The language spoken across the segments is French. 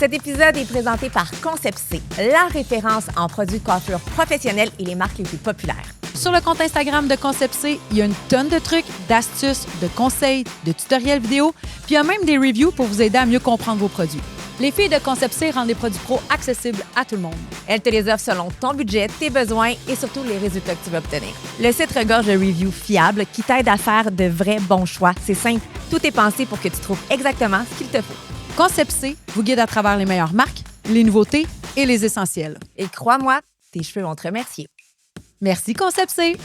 Cet épisode est présenté par Concept C, la référence en produits de coiffure professionnels et les marques les plus populaires. Sur le compte Instagram de Concept C, il y a une tonne de trucs, d'astuces, de conseils, de tutoriels vidéo, puis il y a même des reviews pour vous aider à mieux comprendre vos produits. Les filles de Concept C rendent les produits pro accessibles à tout le monde. Elles te les offrent selon ton budget, tes besoins et surtout les résultats que tu vas obtenir. Le site regorge de reviews fiables qui t'aident à faire de vrais bons choix. C'est simple, tout est pensé pour que tu trouves exactement ce qu'il te faut. Concept C vous guide à travers les meilleures marques, les nouveautés et les essentiels. Et crois-moi, tes cheveux vont te remercier. Merci Concept C!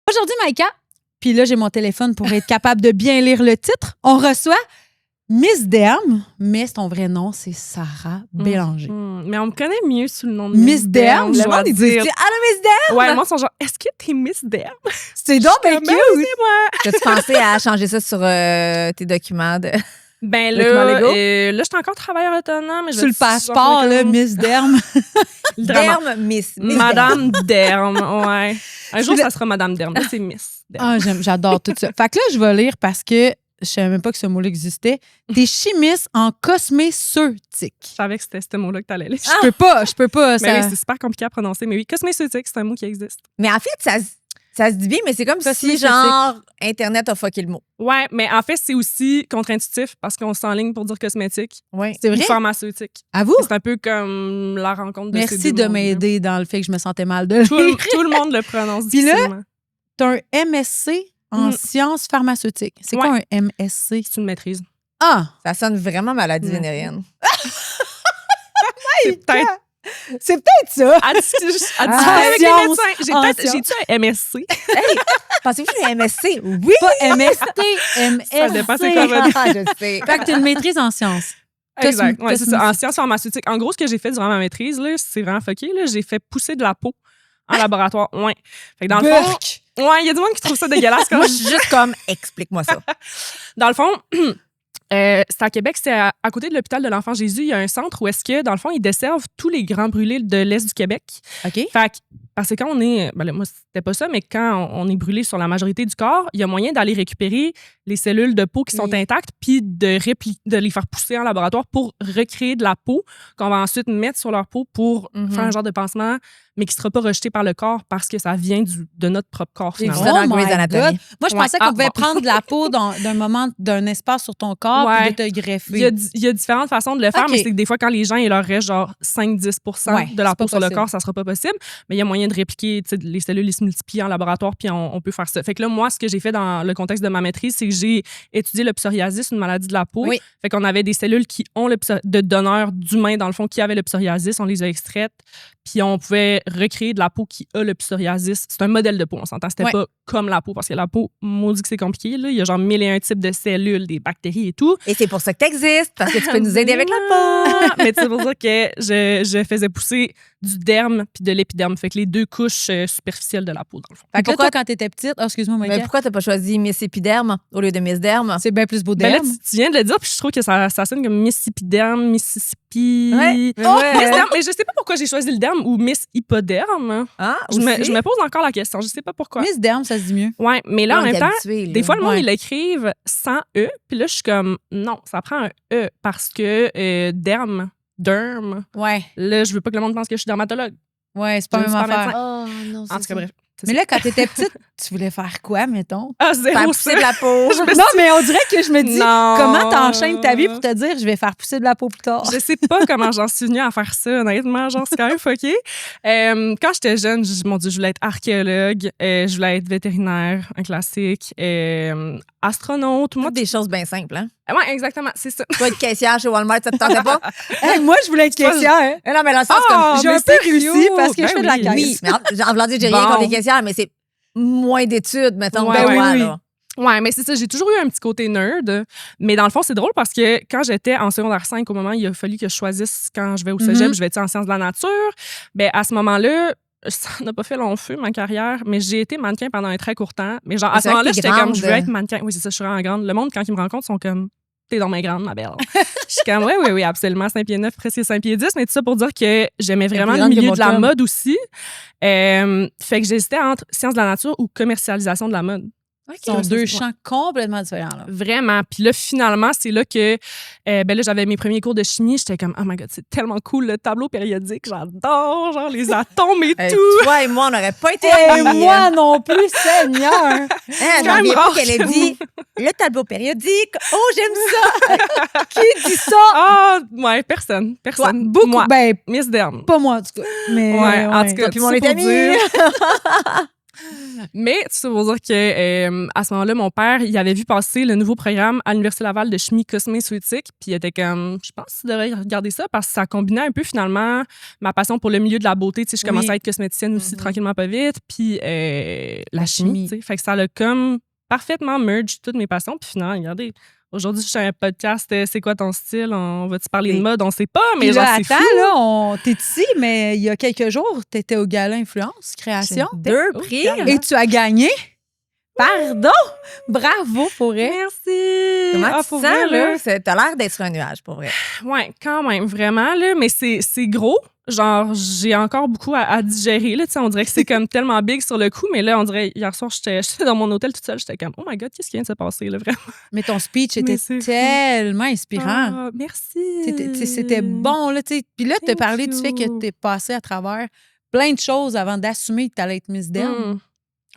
Aujourd'hui, Maïka, puis là, j'ai mon téléphone pour être capable de bien lire le titre. On reçoit Miss Derm, mais ton vrai nom, c'est Sarah Bélanger. Mais on me connaît mieux sous le nom de Miss Derm? je Le dois monde, il dit dire. allô, Miss Derm? Ouais, moi, ils sont genre, est-ce que t'es Miss Derm? C'est donc bien Comme, cute! c'est moi! As-tu pensé à changer ça sur tes documents de... Ben Documents là, légaux? là, je suis encore travailleur autonome. Mais je Sur le vais- genre, passeport, là, comme- Miss Derm. Littéralement. Derm, Miss Derm. Madame Derm, ouais. Un jour, Puis ça sera Madame Derm. Là, c'est Miss Derm. Ah, j'adore tout ça. Fait que là, je vais lire parce que je savais même pas que ce mot-là existait. T'es chimiste en cosméceutique. Je savais que c'était ce mot-là que t'allais lire. Je peux pas. Mais Ça... oui, c'est super compliqué à prononcer. Mais oui, cosméceutique, c'est un mot qui existe. Mais en fait, ça se dit bien, mais c'est comme si, Cosmétique. genre, Internet a fucké le mot. Ouais, mais en fait, c'est aussi contre-intuitif parce qu'on s'enligne pour dire cosmétique. Oui. C'est Ou vrai? pharmaceutique. À vous? C'est un peu comme la rencontre de ces Merci deux de mondes-là. m'aider dans le fait que je me sentais mal de Tout, lire. tout le monde le prononce Puis là, difficilement. T'as un MSC en sciences pharmaceutiques. C'est quoi un MSC? C'est une maîtrise. Ah! Ça sonne vraiment maladie Ouais. vénérienne. C'est peut-être... C'est peut-être ça! À discuter Ah, avec les science, médecins. en J'ai-tu un MSC? Pensez-vous que j'ai un MSC? Oui! Pas MST, MSC. Ça dépend c'est quoi votre... Ah, je sais. Fait que t'as une maîtrise en sciences. Exact. Ouais, c'est ça. En cosmétique. sciences pharmaceutiques. En gros, ce que j'ai fait durant ma maîtrise, là, c'est vraiment fucké. Là, j'ai fait pousser de la peau en laboratoire. Ouais. Fait que dans le fond... Burk. Ouais, il y a du monde qui trouve ça dégueulasse. Quand Moi, je suis juste comme, explique-moi ça. Dans le fond... c'est à Québec, c'est à côté de l'hôpital de l'Enfant Jésus. Il y a un centre où est-ce que, dans le fond, ils desservent tous les grands brûlés de l'Est du Québec. OK. Fait que, parce que quand on est... Ben là, moi, c'était pas ça, mais quand on est brûlé sur la majorité du corps, il y a moyen d'aller récupérer les cellules de peau qui sont Oui. intactes puis de les faire pousser en laboratoire pour recréer de la peau qu'on va ensuite mettre sur leur peau pour faire un genre de pansement, mais qui sera pas rejeté par le corps parce que ça vient de notre propre corps, J'ai vu finalement. ça dans my Grey's Anatomy. God. Moi, je Ouais. pensais qu'on Ah, pouvait bon. prendre de la peau d'un moment, d'un espace sur ton corps Ouais. et de te greffer. Il y a différentes façons de le faire, OK. mais c'est que des fois, quand les gens, il leur reste genre 5-10 Ouais, de la c'est peau pas sur le possible. corps, ça sera pas possible. Mais il y a moyen de répliquer, tu sais, les cellules, ils se multiplient en laboratoire, puis on peut faire ça. Fait que là, moi, ce que j'ai fait dans le contexte de ma maîtrise, c'est que j'ai étudié le psoriasis, une maladie de la peau. Oui. Fait qu'on avait des cellules qui ont de donneurs d'humains, dans le fond, qui avaient le psoriasis. On les a extraites, puis on pouvait recréer de la peau qui a le psoriasis. C'est un modèle de peau, on s'entend. C'était Ouais. pas comme la peau, parce que la peau, maudit que c'est compliqué. Là. Il y a genre 1001 types de cellules, des bactéries et tout. Et c'est pour ça que t'existes, parce que tu peux nous aider avec la peau. Mais c'est pour ça que je faisais pousser du derme puis de l'épiderme. Fait que les deux couches superficielles de la peau, dans le fond. Fait que là, Pourquoi- toi, quand t'étais petite... Oh, excuse-moi, Mais Maïka. pourquoi t'as pas choisi Miss Épiderme au lieu de Miss Derme? C'est bien plus beau Ben là, derme. tu viens de le dire, puis je trouve que ça sonne comme Miss Épiderme, Mississippi. Ouais. Miss Derme. Mais je sais pas pourquoi j'ai choisi le derme ou Miss Hypoderme. Ah, Je me pose encore la question. Je sais pas pourquoi. Miss derme, ça se dit mieux. Ouais, mais là, en On est même temps, habitué, là. des fois, le monde, Ouais. ils l'écrivent sans E. Puis là, je suis comme, non, ça prend un E parce que derme, Ouais. là, je veux pas que le monde pense que je suis dermatologue. Ouais, c'est pas Je la ne même suis pas affaire. Oh, non, En tout cas, bref. c'est Mais ça. là, quand t'étais petite, tu voulais faire quoi, mettons? Ah, Faire zéro pousser ça. de la peau. Non, mais on dirait que je me dis, Non. comment t'enchaînes ta vie pour te dire, je vais faire pousser de la peau plus tard? Je sais pas comment j'en suis venue à faire ça, honnêtement. Genre, c'est quand même fucké. Quand j'étais jeune, mon Dieu, je voulais être archéologue, je voulais être vétérinaire, un classique, astronaute. Moi, Toutes des choses bien simples, hein? ouais, exactement, c'est ça. Toi, être caissière chez Walmart, ça te tentait pas? Hey, moi, je voulais être caissière. Hein? Non, mais dans le sens Ah, comme... J'ai un mais peu c'est réussi cute. parce que je Ben fais de la oui. caisse. Oui, mais en voulant dire, j'ai rien Bon. contre les caissières, mais c'est moins d'études, mettons. Ouais, que ouais, toi, oui. là. Ouais, mais c'est ça, j'ai toujours eu un petit côté nerd. Mais dans le fond, c'est drôle parce que quand j'étais en secondaire 5, au moment, il a fallu que je choisisse quand je vais au cégep, je vais en sciences de la nature. Ben à ce moment-là, ça n'a pas fait long feu, ma carrière, mais j'ai été mannequin pendant un très court temps. Mais genre, à ce C'est vrai moment-là, que t'es j'étais comme, grande. je veux être mannequin. Oui, c'est ça, je suis vraiment grande. Le monde, quand ils me rencontrent, sont comme, t'es donc bien grande, ma belle. Je suis comme, oui, absolument, 5 pieds 9, presque 5 pieds 10. Mais tout ça pour dire que j'aimais vraiment plus le grande que milieu mon de la chum. mode aussi. Fait que j'hésitais entre sciences de la nature ou commercialisation de la mode. Ce sont Ça, deux c'est- champs complètement différents. Là. Vraiment. Puis là, finalement, c'est là que là, j'avais mes premiers cours de chimie. J'étais comme, oh my God, c'est tellement cool, le tableau périodique. J'adore, genre les atomes et tout. Toi et moi, on n'aurait pas été Et amis. moi non plus, Seigneur! Hein, quand j'en même reviens pas rare qu'elle ait que dit le tableau périodique. Oh, j'aime ça. Qui dit ça? Ah, ouais, personne. Toi, beaucoup. Moi, Ben, Miss Derm. pas moi, en tout cas. Mais, Ouais, en tout cas, Puis on tout est ça pour amis. dire- Mais tout ça pour dire que à ce moment-là, mon père, il avait vu passer le nouveau programme à l'Université Laval de chimie cosmétique, puis il était comme, je pense que tu devrais regarder ça parce que ça combinait un peu finalement ma passion pour le milieu de la beauté. Tu sais, je commençais Oui. à être cosméticienne aussi Mhm. tranquillement pas vite, puis la chimie. chimie. Tu sais, fait que ça a comme parfaitement merge toutes mes passions. Puis finalement, regardez. Aujourd'hui, je suis un podcast. C'est quoi ton style? On va-tu parler de Oui. mode? On sait pas, mais Puis genre, là, c'est attends, fou. là, t'es ici, mais il y a quelques jours, t'étais au Gala Influence Création. Deux Oh, prix. calme. Et tu as gagné. Pardon! Bravo pour elle. Merci! Comment Ah, tu pour te sens, vrai, là? T'as l'air d'être sur un nuage, pour vrai. Ouais, quand même, vraiment, là. Mais c'est gros. Genre, j'ai encore beaucoup à digérer, là. Tu sais, on dirait que c'est comme tellement big sur le coup. Mais là, on dirait, hier soir, j'étais dans mon hôtel toute seule. J'étais comme, oh my God, qu'est-ce qui vient de se passer, là, vraiment? Mais ton speech Mais était c'est fou. tellement inspirant. Ah, merci. C'était bon, là, tu sais. Puis là, tu as Thank parlé du fait que you. tu es passé à travers plein de choses avant d'assumer que tu allais être Miss Derm. Mm.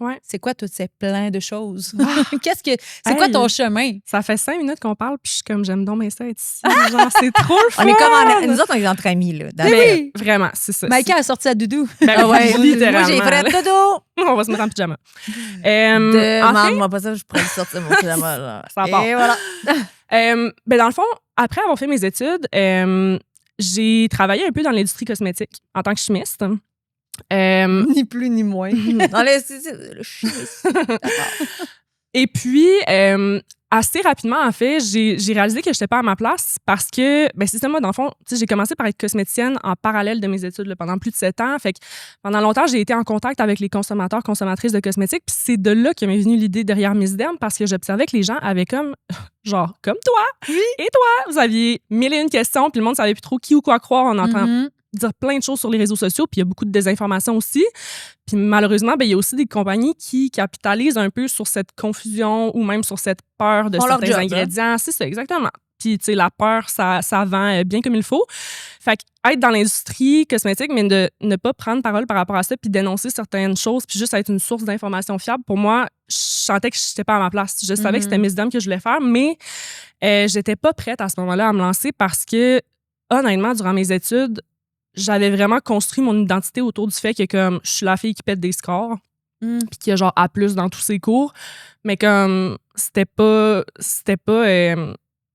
Ouais. C'est quoi toutes ces plein de choses? Ah. C'est quoi Hey. ton chemin? Ça fait 5 minutes qu'on parle, puis je suis comme, j'aime donc mes ça être ici. Genre, c'est trop le fun. On est comme nous autres, on est entre amis, là. Mais oui! Vraiment, c'est ça. Maïka a sorti à Doudou. Ben, Ah ouais, littéralement. moi, j'ai fait là. dodo. On va se mettre en pyjama. En fait, Demande-moi pas ça, je pourrais le sortir mon pyjama, là. Ça part. Et voilà. dans le fond, après avoir fait mes études, j'ai travaillé un peu dans l'industrie cosmétique en tant que chimiste. Ni plus ni moins. Dans le chimiste. Et puis, assez rapidement, en fait, j'ai réalisé que je n'étais pas à ma place parce que, c'est ça, moi, dans le fond, tu sais, j'ai commencé par être cosméticienne en parallèle de mes études là, pendant plus de 7 ans. Fait que pendant longtemps, j'ai été en contact avec les consommateurs, consommatrices de cosmétiques. Puis c'est de là que m'est venue l'idée derrière Miss Derm parce que j'observais que les gens avaient comme, genre, comme toi. Oui. Et toi, vous aviez 1001 questions, puis le monde ne savait plus trop qui ou quoi croire. On entend Mhm. dire plein de choses sur les réseaux sociaux, puis il y a beaucoup de désinformation aussi. Puis malheureusement, il y a aussi des compagnies qui capitalisent un peu sur cette confusion ou même sur cette peur de Font leur certains job, ingrédients. C'est ça, exactement. Puis, tu sais, la peur, ça vend bien comme il faut. Fait que être dans l'industrie cosmétique, mais de ne pas prendre parole par rapport à ça, puis dénoncer certaines choses, puis juste être une source d'information fiable, pour moi, je sentais que je n'étais pas à ma place. Je savais que c'était Miss Derm que je voulais faire, mais j'étais pas prête à ce moment-là à me lancer parce que, honnêtement, durant mes études, j'avais vraiment construit mon identité autour du fait que comme je suis la fille qui pète des scores Mm. puis qui a genre A+ dans tous ses cours, mais comme c'était pas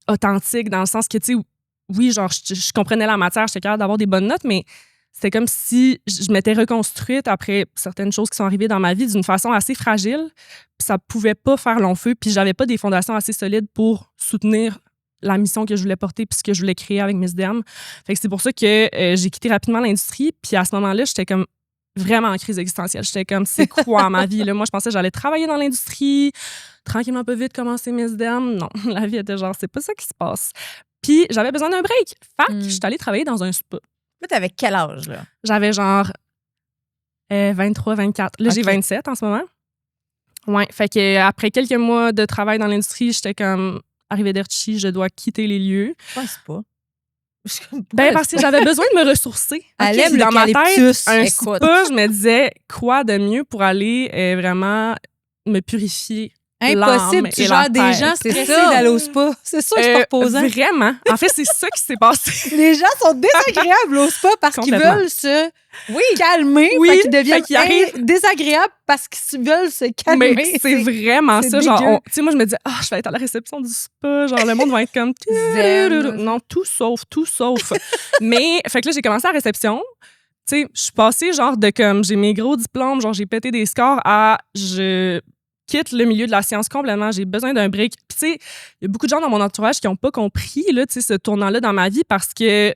authentique dans le sens que tu sais oui, genre je comprenais la matière, j'étais capable d'avoir des bonnes notes, mais c'était comme si je m'étais reconstruite après certaines choses qui sont arrivées dans ma vie d'une façon assez fragile, puis ça pouvait pas faire long feu, puis j'avais pas des fondations assez solides pour soutenir la mission que je voulais porter puis ce que je voulais créer avec Miss Derm. Fait que c'est pour ça que j'ai quitté rapidement l'industrie. Puis à ce moment-là, j'étais comme vraiment en crise existentielle. J'étais comme, c'est quoi ma vie? Là? Moi, je pensais que j'allais travailler dans l'industrie, tranquillement, pas vite, commencer Miss Derm. Non, la vie était genre, c'est pas ça qui se passe. Puis j'avais besoin d'un break. Fait que je suis allée travailler dans un spa. Là, t'avais quel âge, là? J'avais genre 23, 24. Là, j'ai Ok. 27 en ce moment. Ouais, fait que après quelques mois de travail dans l'industrie, j'étais comme, arrivederci, je dois quitter les lieux. Je pense pas. Parce que j'avais besoin de me ressourcer. Elle Ok, aime dans ma tête, l'eucalyptus. un Écoute. spa, je me disais, quoi de mieux pour aller vraiment me purifier Impossible, l'âme tu et la gères des tête. gens C'est stressés ça. d'aller au spa. C'est sûr que c'est pas reposant. Vraiment. En fait, c'est ça qui s'est passé. Les gens sont désagréables au spa parce qu'ils Complètement. veulent se calmer. Oui, Fait qu'ils deviennent fait qu'ils arrivent- désagréables parce qu'ils veulent se calmer. Mais c'est vraiment c'est ça. Genre, dégueu. tu sais, moi, je me disais, je vais être à la réception du spa. Genre, le monde va être comme. Zen. Non, tout sauf. Mais, fait que là, j'ai commencé à la réception. Tu sais, je suis passée, genre, de comme, j'ai mes gros diplômes, genre, j'ai pété des scores à je quitte le milieu de la science complètement, j'ai besoin d'un break. Puis, tu sais, il y a beaucoup de gens dans mon entourage qui n'ont pas compris, là, tu sais, ce tournant-là dans ma vie parce que,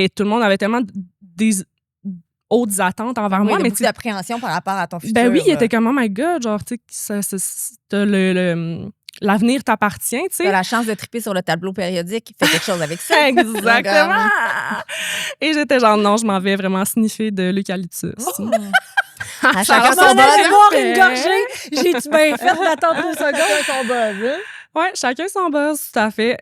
tout le monde avait tellement hautes attentes envers Oui, moi. il y a Mais beaucoup d'appréhension par rapport à ton futur. ben oui, il était comme, oh my God, genre, tu sais, l'avenir t'appartient, tu sais. T'as la chance de triper sur le tableau périodique. Fais quelque chose avec ça. Exactement. Et j'étais genre, non, je m'en vais vraiment sniffer de l'eucalyptus. À Ça chacun son ressemble à buzz. boire une gorgée. J'ai-tu bien fait d'attendre 2 secondes son buzz? Ouais, chacun son buzz, tout à fait.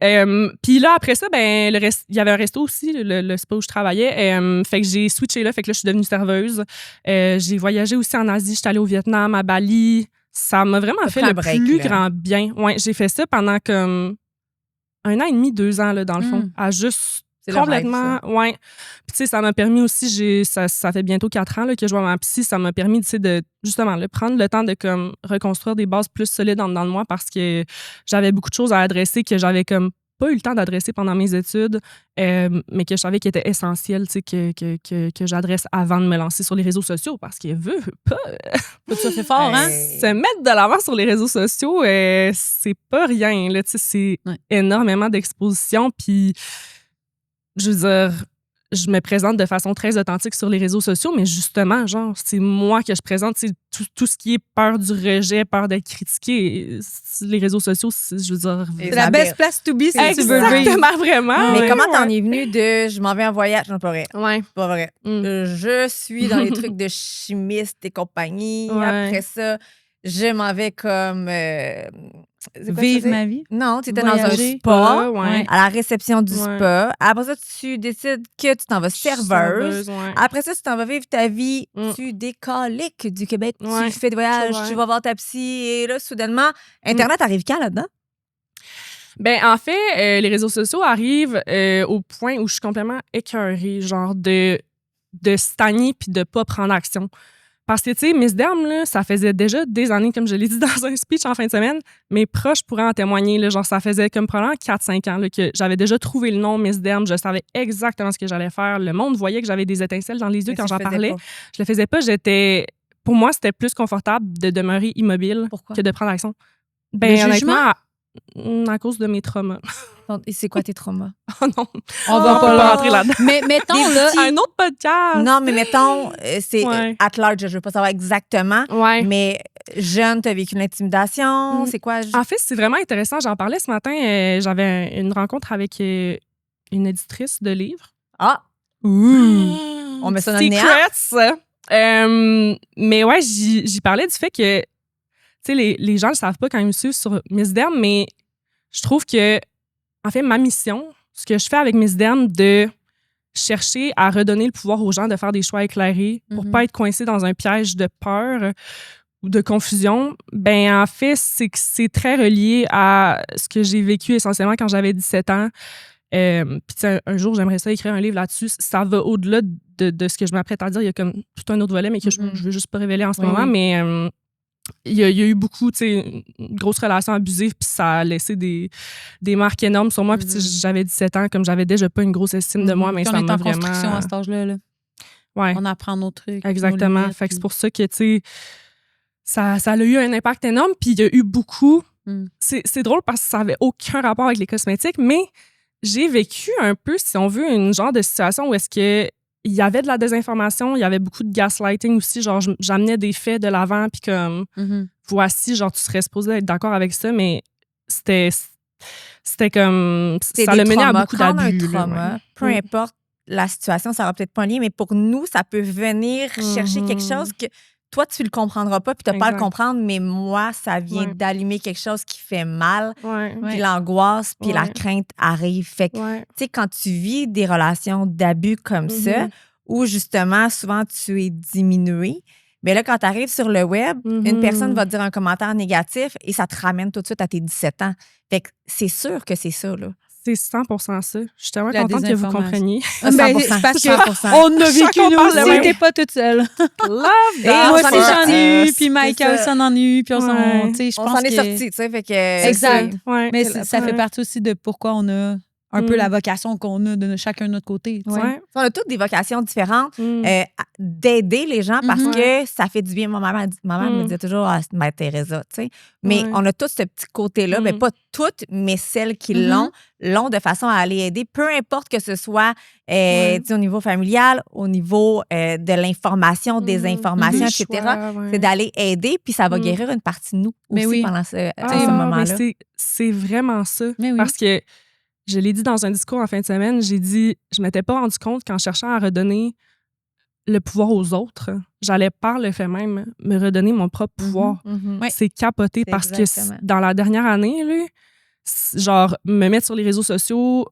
Puis là, après ça, ben, il y avait un resto aussi, le spa où je travaillais. Fait que j'ai switché là, fait que là, je suis devenue serveuse. J'ai voyagé aussi en Asie, j'étais allée au Vietnam, à Bali. Ça m'a vraiment fait le plus grand bien. Ouais, j'ai fait ça pendant comme 1 an et demi, 2 ans, là, dans le fond, à juste complètement. Ouais. Puis, tu sais, ça m'a permis aussi, ça fait bientôt 4 ans là, que je vois ma psy, ça m'a permis, tu sais, de justement prendre le temps de comme reconstruire des bases plus solides dans le moi parce que j'avais beaucoup de choses à adresser que j'avais comme pas eu le temps d'adresser pendant mes études, mais que je savais qu'il était essentiel, tu sais, que j'adresse avant de me lancer sur les réseaux sociaux parce qu'il veut pas. Ça fait fort, hein? Se mettre de l'avant sur les réseaux sociaux, c'est pas rien, là, tu sais, c'est énormément d'exposition, puis je veux dire, je me présente de façon très authentique sur les réseaux sociaux, mais justement, genre, c'est moi que je présente, tout ce qui est peur du rejet, peur d'être critiqué. Les réseaux sociaux, je veux dire... C'est la best place to be si tu veux vivre. Exactement, vraiment. Mais comment t'en es venue de « je m'en vais en voyage », non, pas vrai. Ouais. Pas vrai. Je suis dans les trucs de chimiste et compagnie. Ouais. Après ça, je m'en vais comme... Vivre ma vie. Non, tu étais dans un Voyager. spa, Ouais. à la réception du spa. Après ça, tu décides que tu t'en vas serveuse. Ouais. Après ça, tu t'en vas vivre ta vie. Tu décaliques du Québec. Ouais. Tu fais des voyages, tu vas voir ta psy. Et là, soudainement, Internet arrive quand là-dedans? Ben, en fait, les réseaux sociaux arrivent au point où je suis complètement écœurée, genre de stagner puis de pas prendre action. Parce que, tu sais, Miss Derm, là, ça faisait déjà des années, comme je l'ai dit dans un speech en fin de semaine, mes proches pourraient en témoigner. Là, genre, ça faisait comme probablement 4-5 ans là, que j'avais déjà trouvé le nom Miss Derm. Je savais exactement ce que j'allais faire. Le monde voyait que j'avais des étincelles dans les yeux quand j'en parlais. Je le faisais pas. Pour moi, c'était plus confortable de demeurer immobile que de prendre action. Ben, honnêtement, à cause de mes traumas. Et c'est quoi tes traumas? Oh non, on va pas rentrer là-dedans. Mais mettons, là... Un autre podcast! Non, mais mettons, c'est at large, je veux pas savoir exactement, mais jeune, t'as vécu l'intimidation, c'est quoi? En fait, c'est vraiment intéressant. J'en parlais ce matin, j'avais une rencontre avec une éditrice de livres. Ah! On met ça dans le Secrets! Mais ouais, j'y parlais du fait que, tu sais, les gens ne le savent pas quand ils me suivent sur Miss Derm, mais je trouve que, en fait, ma mission, ce que je fais avec Miss Derm, de chercher à redonner le pouvoir aux gens de faire des choix éclairés pour pas être coincés dans un piège de peur ou de confusion, ben en fait, c'est que c'est très relié à ce que j'ai vécu essentiellement quand j'avais 17 ans. Puis un jour, j'aimerais ça écrire un livre là-dessus. Ça va au-delà de ce que je m'apprête à dire. Il y a comme tout un autre volet, mais que je veux juste pas révéler en ce moment. Mais il y a eu beaucoup, tu sais, une grosse relation abusive, puis ça a laissé des marques énormes sur moi. Puis j'avais 17 ans, comme j'avais déjà pas une grosse estime de moi, mais ça m'a vraiment... On est en construction à cet âge-là. Là. Ouais. On apprend nos trucs. Exactement. Nos limites, fait que c'est pour ça que, tu sais, ça a eu un impact énorme. Puis il y a eu beaucoup... C'est drôle parce que ça avait aucun rapport avec les cosmétiques, mais j'ai vécu un peu, si on veut, une genre de situation où est-ce que il y avait de la désinformation, il y avait beaucoup de gaslighting aussi, genre j'amenais des faits de l'avant puis comme voici, genre tu serais supposé être d'accord avec ça, mais c'était comme ça le menait à beaucoup d'abus. Peu importe la situation, ça aura peut-être pas un lien, mais pour nous, ça peut venir chercher quelque chose que toi, tu le comprendras pas, puis tu n'as pas à le comprendre, mais moi, ça vient d'allumer quelque chose qui fait mal. Puis l'angoisse, puis la crainte arrive. Fait que, tu sais, quand tu vis des relations d'abus comme ça, où justement, souvent, tu es diminué, mais là, quand tu arrives sur le web, une personne va te dire un commentaire négatif et ça te ramène tout de suite à tes 17 ans. Fait que c'est sûr que c'est ça, là. C'est 100% ça. Je suis tellement contente que vous compreniez. 100%. Parce qu'on a vécu nous aussi. T'es pas toute seule. Love that. Moi aussi, j'en ai eu. Puis Mike aussi en a eu. Puis on s'en est sortis, tu sais. Fait que exact. Mais ça fait partie aussi de pourquoi on a un peu la vocation qu'on a de chacun de notre côté. Tu sais. Ouais. On a toutes des vocations différentes d'aider les gens parce que ça fait du bien. Ma mère me disait toujours Mère Teresa, tu sais. Mais on a tous ce petit côté-là, mais pas toutes, mais celles qui l'ont de façon à aller aider, peu importe que ce soit tu sais, au niveau familial, au niveau de l'information, des informations, etc. C'est d'aller aider, puis ça va guérir une partie de nous aussi pendant ce moment-là. Mais c'est vraiment ça. Mais parce que je l'ai dit dans un discours en fin de semaine, j'ai dit, je m'étais pas rendu compte qu'en cherchant à redonner le pouvoir aux autres, j'allais par le fait même me redonner mon propre pouvoir. C'est capoté parce que dans la dernière année, là, genre me mettre sur les réseaux sociaux,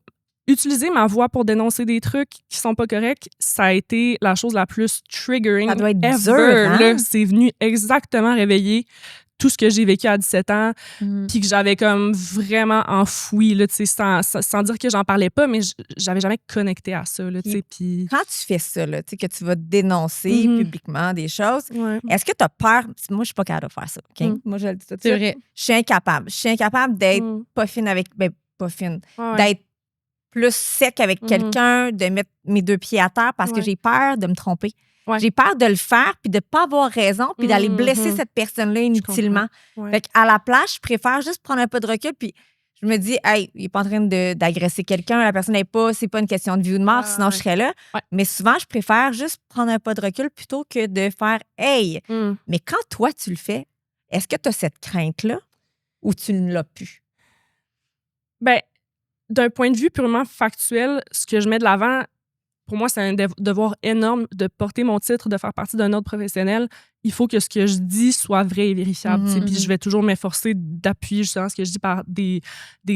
utiliser ma voix pour dénoncer des trucs qui sont pas corrects, ça a été la chose la plus triggering ça doit être ever. dur, hein? Là, c'est venu exactement réveiller tout ce que j'ai vécu à 17 ans, puis que j'avais comme vraiment enfoui, là, sans dire que j'en parlais pas, mais j'avais jamais connecté à ça. Là, puis... Quand tu fais ça, là, que tu vas dénoncer publiquement des choses, est-ce que tu as peur? Moi, je suis pas capable de faire ça. Okay? Moi, je le dis tout de suite. C'est vrai. Je suis incapable. Je suis incapable d'être pas fine avec... Ben, pas fine. D'être plus sec avec quelqu'un, de mettre mes deux pieds à terre parce que j'ai peur de me tromper. J'ai peur de le faire, puis de ne pas avoir raison, puis d'aller blesser cette personne-là inutilement. Fait qu'à la place, je préfère juste prendre un peu de recul, puis je me dis, hey, il n'est pas en train d'agresser quelqu'un, la personne n'est pas, c'est pas une question de vie ou de mort, sinon je serais là. Mais souvent, je préfère juste prendre un peu de recul plutôt que de faire, hey. Mais quand toi, tu le fais, est-ce que tu as cette crainte-là ou tu ne l'as plus? Ben, d'un point de vue purement factuel, ce que je mets de l'avant, pour moi, c'est un devoir énorme de porter mon titre, de faire partie d'un ordre professionnel. Il faut que ce que je dis soit vrai et vérifiable. Puis je vais toujours m'efforcer d'appuyer justement ce que je dis par des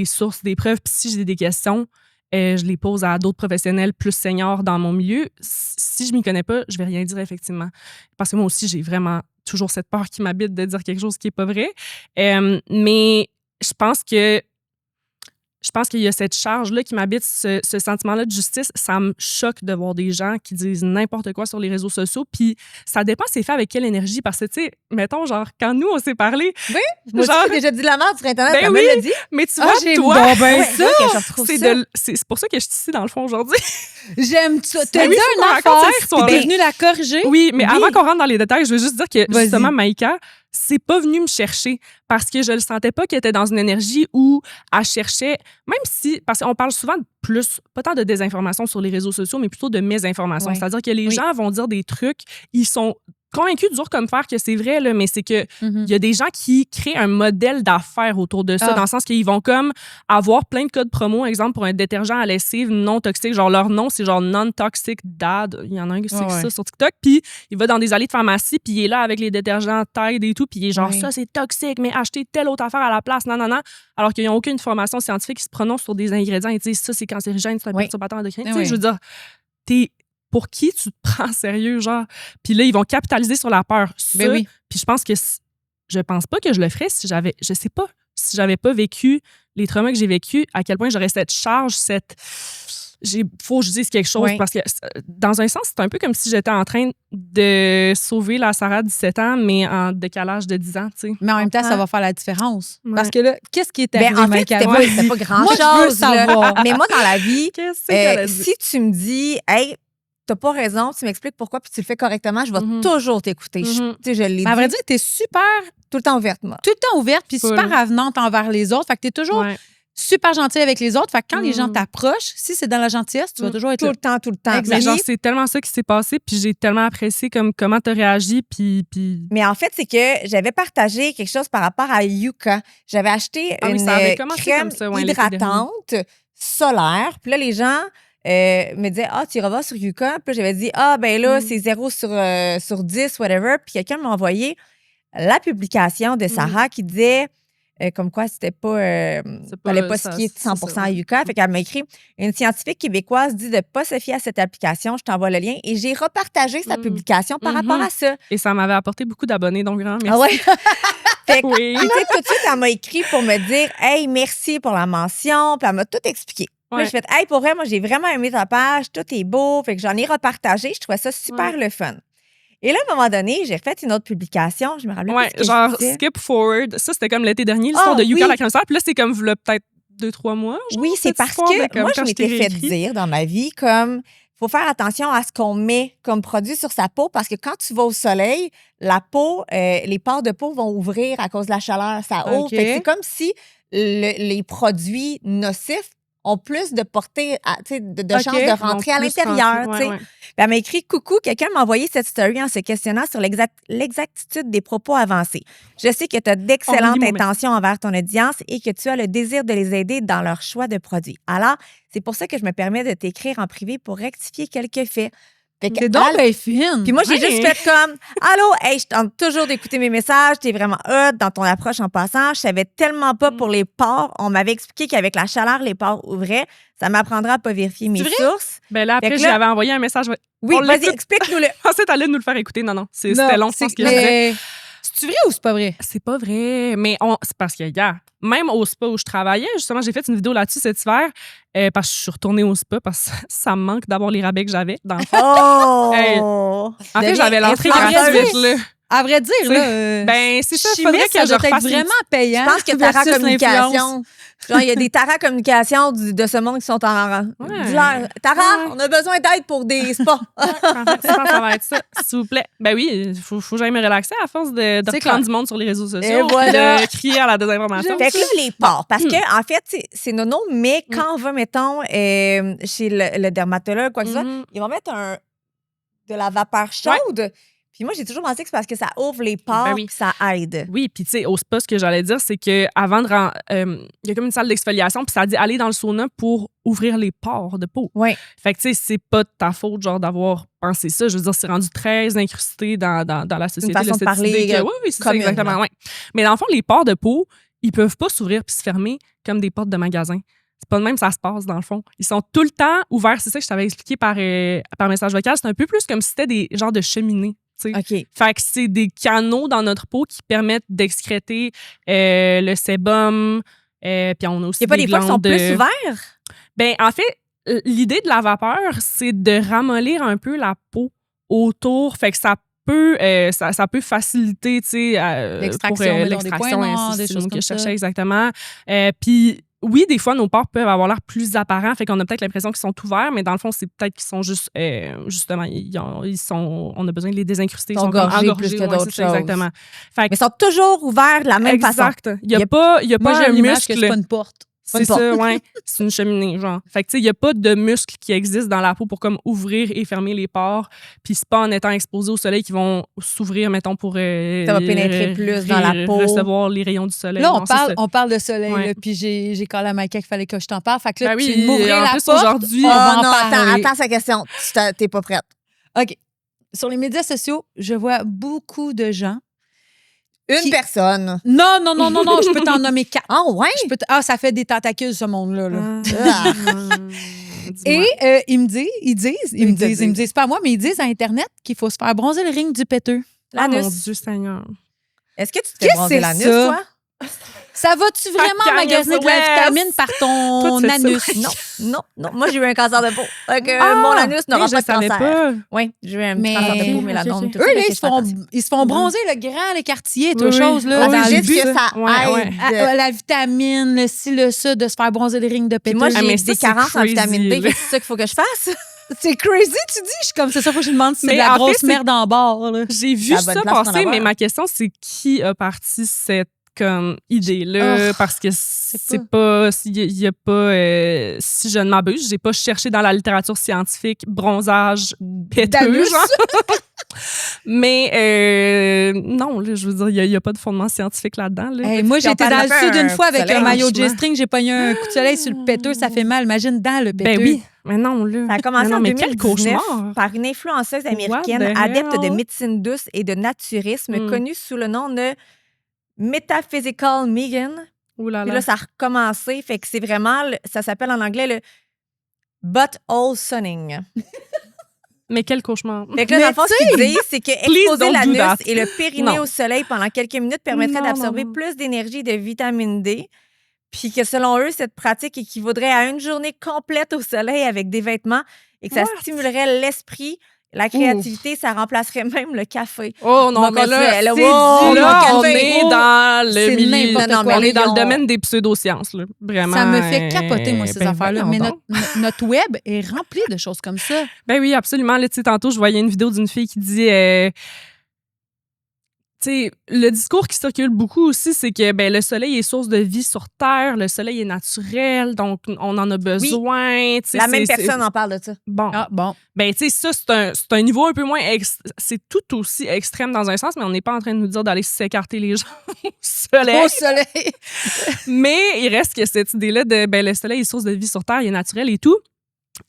sources, des preuves. Puis si j'ai des questions, je les pose à d'autres professionnels plus seniors dans mon milieu. Si je m'y connais pas, je vais rien dire effectivement. Parce que moi aussi, j'ai vraiment toujours cette peur qui m'habite de dire quelque chose qui est pas vrai. Mais je pense qu'il y a cette charge-là qui m'habite, ce sentiment-là de justice. Ça me choque de voir des gens qui disent n'importe quoi sur les réseaux sociaux. Puis ça dépend c'est fait avec quelle énergie. Parce que, tu sais, mettons, genre, quand nous, on s'est parlé... Oui, moi aussi, j'ai déjà dit la merde sur Internet. Ben oui, dit. Mais tu vois, j'ai toi... c'est pour ça que je suis ici, dans le fond, aujourd'hui. J'aime ça. T'as dit une affaire, t'es venue la corriger. Oui, mais avant qu'on rentre dans les détails, je veux juste dire que, justement, Maïka, c'est pas venu me chercher parce que je le sentais pas qu'elle était dans une énergie où elle cherchait, même si, parce qu'on parle souvent pas tant de désinformation sur les réseaux sociaux, mais plutôt de mésinformation. C'est-à-dire que les gens vont dire des trucs, ils sont convaincus dur comme fer que c'est vrai, là, mais c'est que il y a des gens qui créent un modèle d'affaires autour de ça, dans le sens qu'ils vont comme avoir plein de codes promo, exemple pour un détergent à lessive non toxique, genre leur nom c'est genre non-toxic dad, il y en a un qui c'est ça sur TikTok, puis il va dans des allées de pharmacie, puis il est là avec les détergents Tide et tout, puis il est genre ça c'est toxique, mais achetez telle autre affaire à la place, non, alors qu'ils n'ont aucune formation scientifique, ils se prononcent sur des ingrédients et disent ça c'est cancérigène, c'est un perturbateur endocrinien, tu sais, je veux dire, pour qui tu te prends sérieux, genre? Puis là, ils vont capitaliser sur la peur. Puis je pense pas que je le ferais si j'avais pas vécu les traumas que j'ai vécus, à quel point j'aurais cette charge, faut que je dise quelque chose, parce que dans un sens, c'est un peu comme si j'étais en train de sauver la Sarah de 17 ans, mais en décalage de 10 ans, tu sais. Mais en même temps, ça va faire la différence. Parce que là, qu'est-ce qui est arrivé, en fait, c'était pas grand-chose. Moi, je veux savoir. Mais moi, dans la vie, si tu me dis, hey, t'as pas raison, tu m'expliques pourquoi, puis tu le fais correctement, je vais toujours t'écouter. Je l'ai dit. À vrai dire, t'es super... Tout le temps ouverte, moi. Tout le temps ouverte, puis super avenante envers les autres. Fait que t'es toujours super gentille avec les autres. Fait que quand les gens t'approchent, si c'est dans la gentillesse, tu vas toujours être tout le temps. Mais genre, c'est tellement ça qui s'est passé, puis j'ai tellement apprécié comment t'as réagi, puis... Mais en fait, c'est que j'avais partagé quelque chose par rapport à Yuka. J'avais acheté une crème hydratante solaire, puis là, les gens... me disait tu iras voir sur Yuka. Puis j'avais dit ben là, c'est 0 sur 10, whatever. Puis quelqu'un m'a envoyé la publication de Sarah qui disait comme quoi c'était pas fallait pas se fier 100% à Yuka. Fait qu'elle m'a écrit une scientifique québécoise dit de pas se fier à cette application. Je t'envoie le lien et j'ai repartagé sa publication par rapport à ça. Et ça m'avait apporté beaucoup d'abonnés, donc grand merci. Ah ouais? Fait que, tout de suite, elle m'a écrit pour me dire hey, merci pour la mention. Puis elle m'a tout expliqué. Puis je fais hey, pour vrai, moi, j'ai vraiment aimé ta page, tout est beau. Fait que j'en ai repartagé. Je trouvais ça super le fun. Et là, à un moment donné, j'ai refait une autre publication. Je me rappelle plus ce que genre je disais. Skip Forward. Ça, c'était comme l'été dernier, l'histoire de Yuka la crème solaire. Puis là, c'est comme peut-être 2-3 mois. Genre, oui, c'est cette parce histoire de, que comme, moi, je quand m'étais t'ai fait réécrit. dire dans ma vie comme faut faire attention à ce qu'on met comme produit sur sa peau parce que quand tu vas au soleil, la peau, les pores de peau vont ouvrir à cause de la chaleur. Ça ouvre. OK. Fait que c'est comme si les produits nocifs ont plus de portée, de OK, chances de ils vont rentrer à plus l'intérieur. rentrer, tu sais. ouais. Puis elle m'a écrit « Coucou, quelqu'un m'a envoyé cette story en se questionnant sur l'exactitude des propos avancés. Je sais que tu as d'excellentes lis mon message. intentions envers ton audience et que tu as le désir de les aider dans leur choix de produits. Alors, c'est pour ça que je me permets de t'écrire en privé pour rectifier quelques faits. » Fait que C'est donc elle- bien fine. Puis moi, j'ai Ouais. juste fait comme « Allô, hey, je tente toujours d'écouter mes messages. T'es vraiment hot dans ton approche en passant. Je savais tellement pas pour les pores. On m'avait expliqué qu'avec la chaleur, les pores ouvraient. Ça m'apprendra à pas vérifier mes sources. Ben là, Fait après, que là- j'avais envoyé un message. Oui, On vas-y, l'écoute. explique-nous-le. Je pensais que t'allais nous le faire écouter. Non, c'était Non, long, je pense que je disais. mais c'est vrai ou c'est pas vrai? C'est pas vrai, mais c'est parce que, gars, même au spa où je travaillais, justement, j'ai fait une vidéo là-dessus cet hiver parce que je suis retournée au spa parce que ça me manque d'avoir les rabais que j'avais dans le fond. Oh! Hey. En fait, Deviens j'avais l'entrée influenceuse. gratuite, là. À vrai dire, T'sais, là, Ben, c'est ça, chimiste, faudrait que ça je doit être refasse une vraiment payant. Je pense que Tara versus l'influence. Communication. Genre, il y a des Tara Communication de ce monde qui sont en. Ouais. Dis-leur, Tara, Ouais. on a besoin d'aide pour des spas. En fait, je pense que ça va être ça, s'il vous plaît. Ben oui, il faut que j'aille me relaxer à force de C'est reprendre clair. du monde sur les réseaux sociaux. Et voilà. De crier à la désinformation. Fait que là, les pores. Parce que, en fait, c'est nono, mais quand on va, mettons, chez le dermatologue, quoi que ce soit, Mhm. ils vont mettre de la vapeur chaude. Puis moi, j'ai toujours pensé que c'est parce que ça ouvre les pores Ben oui. puis ça aide. Oui, puis tu sais, au spa, ce que j'allais dire, c'est que avant de il y a comme une salle d'exfoliation, puis ça dit aller dans le sauna pour ouvrir les pores de peau. Oui. Fait que tu sais, c'est pas de ta faute, genre, d'avoir pensé ça. Je veux dire, c'est rendu très incrusté dans la société. façon là, de cette parler, idée que- oui, c'est ça, commune, exactement. là. Ouais. Mais dans le fond, les pores de peau, ils peuvent pas s'ouvrir puis se fermer comme des portes de magasin. C'est pas de même ça se passe, dans le fond. Ils sont tout le temps ouverts. C'est ça que je t'avais expliqué par message vocal. C'est un peu plus comme si c'était des genres de cheminées. Tu sais. OK. Fait que c'est des canaux dans notre peau qui permettent d'excréter le sébum. Puis on a aussi Il n'y a pas des des fois qui sont glandes, plus ouverts? Ben, en fait, l'idée de la vapeur, c'est de ramollir un peu la peau autour. Fait que ça peut, ça peut faciliter, tu sais, L'extraction, pour mettons, des l'extraction, points noirs, c'est des le choses mot que comme je cherchais ça. exactement. Puis oui, des fois, nos pores peuvent avoir l'air plus apparents, fait qu'on a peut-être l'impression qu'ils sont ouverts, mais dans le fond, c'est peut-être qu'ils sont juste, justement, on a besoin de les désincruster. Ils sont comme gorgés engorgés, plus que ouais, d'autres c'est ça, choses. exactement. Fait Mais que, ils sont toujours ouverts de la même façon. exact. Il n'y a pas Moi, j'ai un l'image que c'est muscle. pas une porte. C'est ça, ouais. C'est une cheminée, genre. Fait que, tu sais, il n'y a pas de muscles qui existent dans la peau pour comme ouvrir et fermer les pores. Puis c'est pas en étant exposé au soleil qu'ils vont s'ouvrir, mettons, pour... Ça va pénétrer plus dans la peau. Recevoir les rayons du soleil. Là, Non, c'est ça. on parle de soleil, Ouais. là, puis j'ai collé à Maïka qu'il fallait que je t'en parle. Fait que là, Ben oui, tu m'ouvrais en la plus, porte. aujourd'hui, on va Oh en non, parler. attends sa question. T'es pas prête. OK. Sur les médias sociaux, je vois beaucoup de gens. Une personne. Non, je peux t'en nommer 4. Ah ouais? Ça fait des tentacules, ce monde-là. Là. Ah. Et ils me disent, pas à moi, mais ils disent à Internet qu'il faut se faire bronzer le ring du péteux. Ah, mon L'anus. Dieu Seigneur. Est-ce que tu te Qu'est-ce fais bronzer que l'anus, c'est ça? toi? Ça va-tu vraiment Kanye magasiner de la West. vitamine par ton Toi, tu fais anus? Non. Moi, j'ai eu un cancer de peau. Fait que Ah, mon anus n'aura mais pas je de savais cancer. pas. Oui, j'ai eu un Mais- petit cancer de peau, Ok, mélanome. ok. tout Eux, ça, là, fait que je fais attention. ils se font bronzer le grand, les quartiers, toutes Oui, choses. Là, Ah, dans c'est le juste but. que ça Ouais, aide. ouais. La vitamine, le ci, le ça, de se faire bronzer le ring de Puis péteux. moi, Ah, j'ai mais des ça, c'est carences en crazy, vitamine D. là. C'est ça qu'il faut que je fasse. C'est crazy, tu dis? Je suis comme, c'est ça, faut que je demande si c'est Mais de la en fait, grosse c'est- merde en bord. Là. J'ai vu la bonne ça place pour en passer, avoir. mais ma question, c'est qui a parti cette comme idée-là? Oh, parce que c'est pas... Il y a pas... si je ne m'abuse, j'ai pas cherché dans la littérature scientifique bronzage péteux, D'anus. genre. Mais non, là, je veux dire, il n'y a pas de fondement scientifique là-dedans. Là. Hey, moi, Puis on j'étais dans parle le pas sud un une fois avec soleil, un maillot de franchement. G-string, j'ai pogné un coup de soleil sur le péteux, ça fait mal. Imagine dans le péteux. Ben oui, mais non, là. Ça a commencé Mais non, en mais quel 2019 cauchemar! par une influenceuse américaine What the adepte de hell? médecine douce et de naturisme Mm. connue sous le nom de Metaphysical Megan. Ouh là Puis là. là, ça a recommencé. Fait que c'est vraiment, ça s'appelle en anglais le butthole sunning. Mais quel cauchemar! Fait que là, Mais dans le fond, ce qu'ils disent, c'est que Please exposer don't do l'anus that. et le périnée Non. au soleil pendant quelques minutes permettrait Non, d'absorber non. plus d'énergie et de vitamine D. Puis que selon eux, cette pratique équivaudrait à une journée complète au soleil avec des vêtements et que ça What? stimulerait l'esprit La créativité, ça remplacerait même le café. Oh non, mais là, là, on est dans le milieu, on est dans le domaine des pseudosciences. Là. Vraiment. Ça me fait capoter, moi, ces ben, affaires-là. Mais notre web est rempli de choses comme ça. Ben oui, absolument. Là, tantôt, je voyais une vidéo d'une fille qui dit... le discours qui circule beaucoup aussi, c'est que le soleil est source de vie sur Terre, le soleil est naturel, donc on en a besoin. Oui. La même personne en parle de ça. Bon. Ah, bon. Ben, tu sais, ça, c'est un niveau un peu moins... C'est tout aussi extrême dans un sens, mais on n'est pas en train de nous dire d'aller s'écarter les gens au soleil. Au soleil! Mais il reste que cette idée-là de le soleil est source de vie sur Terre, il est naturel et tout.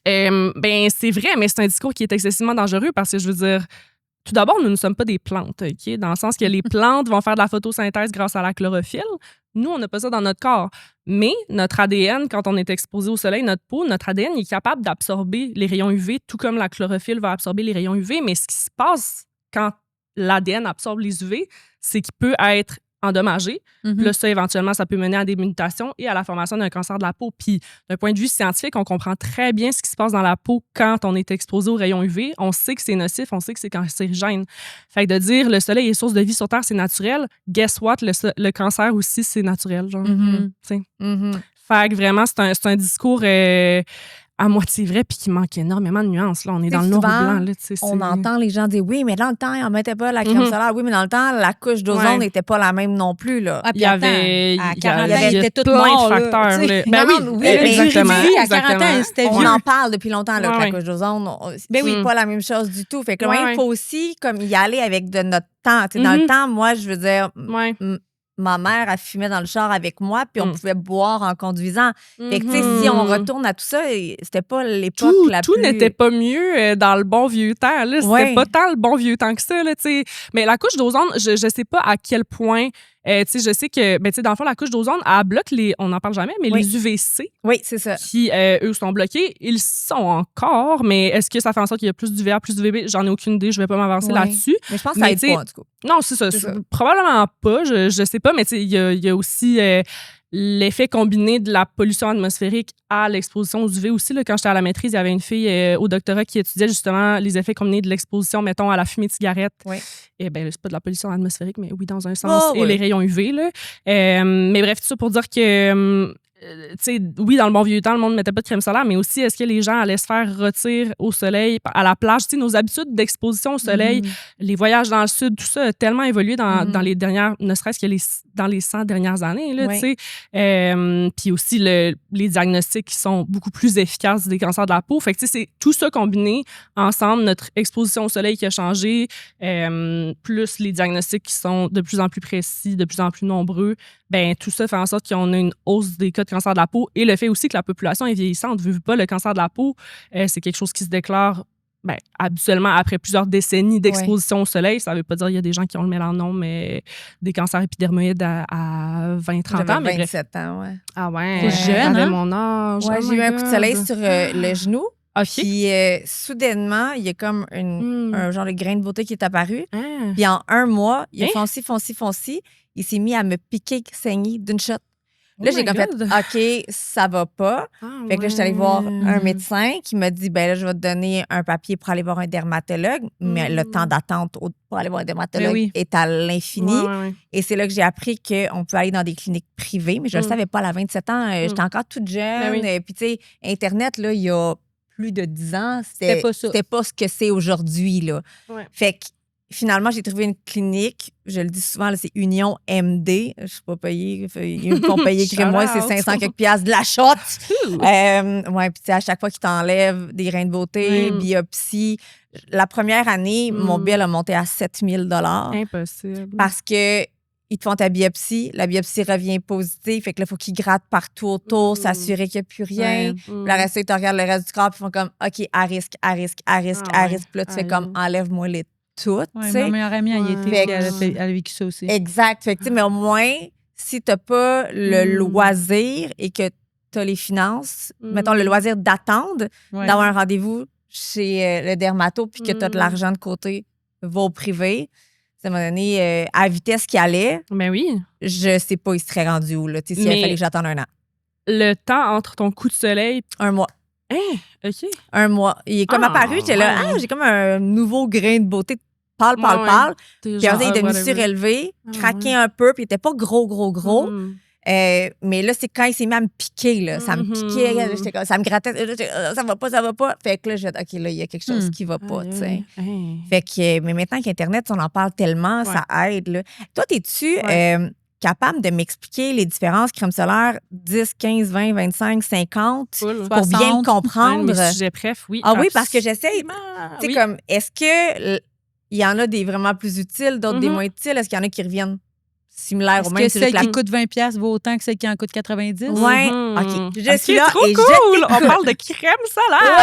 C'est vrai, mais c'est un discours qui est excessivement dangereux parce que, je veux dire... Tout d'abord, nous ne sommes pas des plantes, OK? Dans le sens que les plantes vont faire de la photosynthèse grâce à la chlorophylle. Nous, on n'a pas ça dans notre corps. Mais notre ADN, quand on est exposé au soleil, notre peau, notre ADN est capable d'absorber les rayons UV, tout comme la chlorophylle va absorber les rayons UV. Mais ce qui se passe quand l'ADN absorbe les UV, c'est qu'il peut être endommagé. Puis là, ça, éventuellement, ça peut mener à des mutations et à la formation d'un cancer de la peau. Puis, d'un point de vue scientifique, on comprend très bien ce qui se passe dans la peau quand on est exposé aux rayons UV. On sait que c'est nocif, on sait que c'est cancérigène. Fait que de dire le soleil est source de vie sur Terre, c'est naturel. Guess what? Le cancer aussi, c'est naturel. Genre. Fait que vraiment, c'est un discours à moitié vrai puis qui manque énormément de nuances. Là. On est dans le noir et blanc. Là, on entend les gens dire oui, mais dans le temps, on ne mettait pas la crème solaire. Oui, mais dans le temps, la couche d'ozone n'était pas la même non plus. Là. Ah, il y avait, à 40 ans, il y a tout plein mort, de facteurs. Oui, exactement. À 40 ans, c'était on vieux. en parle depuis longtemps, là, que la couche d'ozone, c'est pas la même chose du tout. Fait que il faut aussi comme y aller avec de notre temps. Dans le temps, moi, je veux dire... Ma mère, elle fumait dans le char avec moi, puis on pouvait boire en conduisant. Fait que, tu sais, si on retourne à tout ça, c'était pas l'époque la plus... Tout n'était pas mieux dans le bon vieux temps. Là. C'était pas tant le bon vieux temps que ça. Là, mais la couche d'ozone, je sais pas à quel point... je sais que, dans le fond, la couche d'ozone, elle bloque les... On n'en parle jamais, mais les UVC. Oui, c'est ça. Qui, eux, sont bloqués. Ils sont encore, mais est-ce que ça fait en sorte qu'il y a plus d'UVA, plus d'UVB? J'en ai aucune idée. Je vais pas m'avancer là-dessus. Mais je pense que ça aide pas, en tout cas. Non, c'est ça. Probablement pas. Je sais pas, mais il y a aussi... l'effet combiné de la pollution atmosphérique à l'exposition aux UV aussi. Là, quand j'étais à la maîtrise, il y avait une fille au doctorat qui étudiait justement les effets combinés de l'exposition, mettons, à la fumée de cigarette. Oui. Et c'est pas de la pollution atmosphérique, mais oui, dans un sens. Et les rayons UV. Là. Mais bref, tout ça pour dire que... oui, dans le bon vieux temps, le monde ne mettait pas de crème solaire, mais aussi, est-ce que les gens allaient se faire retirer au soleil, à la plage? Nos habitudes d'exposition au soleil, les voyages dans le sud, tout ça a tellement évolué dans les dernières, ne serait-ce que dans les 100 dernières années. Là, puis aussi, les diagnostics qui sont beaucoup plus efficaces des cancers de la peau. Fait que c'est tout ça combiné ensemble, notre exposition au soleil qui a changé, plus les diagnostics qui sont de plus en plus précis, de plus en plus nombreux. Tout ça fait en sorte qu'on a une hausse des cas de cancer de la peau et le fait aussi que la population est vieillissante. Vu pas, le cancer de la peau, c'est quelque chose qui se déclare habituellement après plusieurs décennies d'exposition au soleil. Ça veut pas dire qu'il y a des gens qui ont le mélanome, mais des cancers épidermoïdes à 20-30 ans. J'avais 27 ans, ouais. Ah ouais. C'est jeune, hein? Mon âge. Ouais, j'ai eu un coup de soleil sur le genou. Okay. Puis soudainement, il y a comme un genre de grain de beauté qui est apparu. Puis en un mois, il a foncé. Il s'est mis à me piquer, saigner d'une shot. Là, j'ai comme fait, OK, ça va pas. Fait que là, je suis allée voir un médecin qui m'a dit, là, je vais te donner un papier pour aller voir un dermatologue. Mais le temps d'attente pour aller voir un dermatologue est à l'infini. Et c'est là que j'ai appris qu'on peut aller dans des cliniques privées. Mais je ne le savais pas, à 27 ans. J'étais encore toute jeune. Puis, tu sais, Internet, là, il y a plus de 10 ans, c'était pas ce que c'est aujourd'hui, là. Fait que finalement, j'ai trouvé une clinique. Je le dis souvent, là, c'est Union MD. Je ne suis pas payée. Ils me font payer moi, c'est 500 quelques piastres de la shot. Puis à chaque fois qu'ils t'enlèvent des grains de beauté, biopsie. La première année, mon bill a monté à 7 000 $. Impossible. Parce que ils te font ta biopsie, la biopsie revient positive, fait que là, il faut qu'ils grattent partout autour, s'assurer qu'il n'y a plus rien. Puis là, ils te regardent le reste du corps, puis ils font comme, OK, à risque. Puis là, tu fais comme, enlève-moi les toutes. Ma meilleure amie, elle a vécu ça aussi. Exact. Fait que, mais au moins, si tu n'as pas le loisir et que tu as les finances, mettons le loisir d'attendre, d'avoir un rendez-vous chez le dermato, puis que tu as de l'argent de côté, va au privé. Ça m'a donné à la vitesse qu'il allait. Ben oui. Je sais pas, il serait rendu où, là. S'il fallait que j'attende un an. Le temps entre ton coup de soleil. Un mois. OK. Un mois. Il est comme apparu, j'étais là, j'ai comme un nouveau grain de beauté pâle. Puis il est devenu surélevé, craqué un peu, puis il était pas gros. Mais là, c'est quand il s'est mis à me piquer, là. Ça me piquait, ça me grattait. Ça va pas. Fait que là, OK, là, il y a quelque chose qui va pas, tu sais. Fait que, mais maintenant qu'Internet, on en parle tellement, ça aide, là. Toi, t'es-tu capable de m'expliquer les différences crème solaire 10, 15, 20, 25, 50 pour bien le comprendre? Mes sujets préf, oui. Ah oui, parce que j'essaie, tu sais, comme, est-ce que il y en a des vraiment plus utiles, d'autres des moins utiles? Est-ce qu'il y en a qui reviennent similaires au même? Est-ce que celle qui coûte 20$ vaut autant que celle qui en coûte 90$? Oui. OK. Je suis là trop et cool! On parle de crème solaire!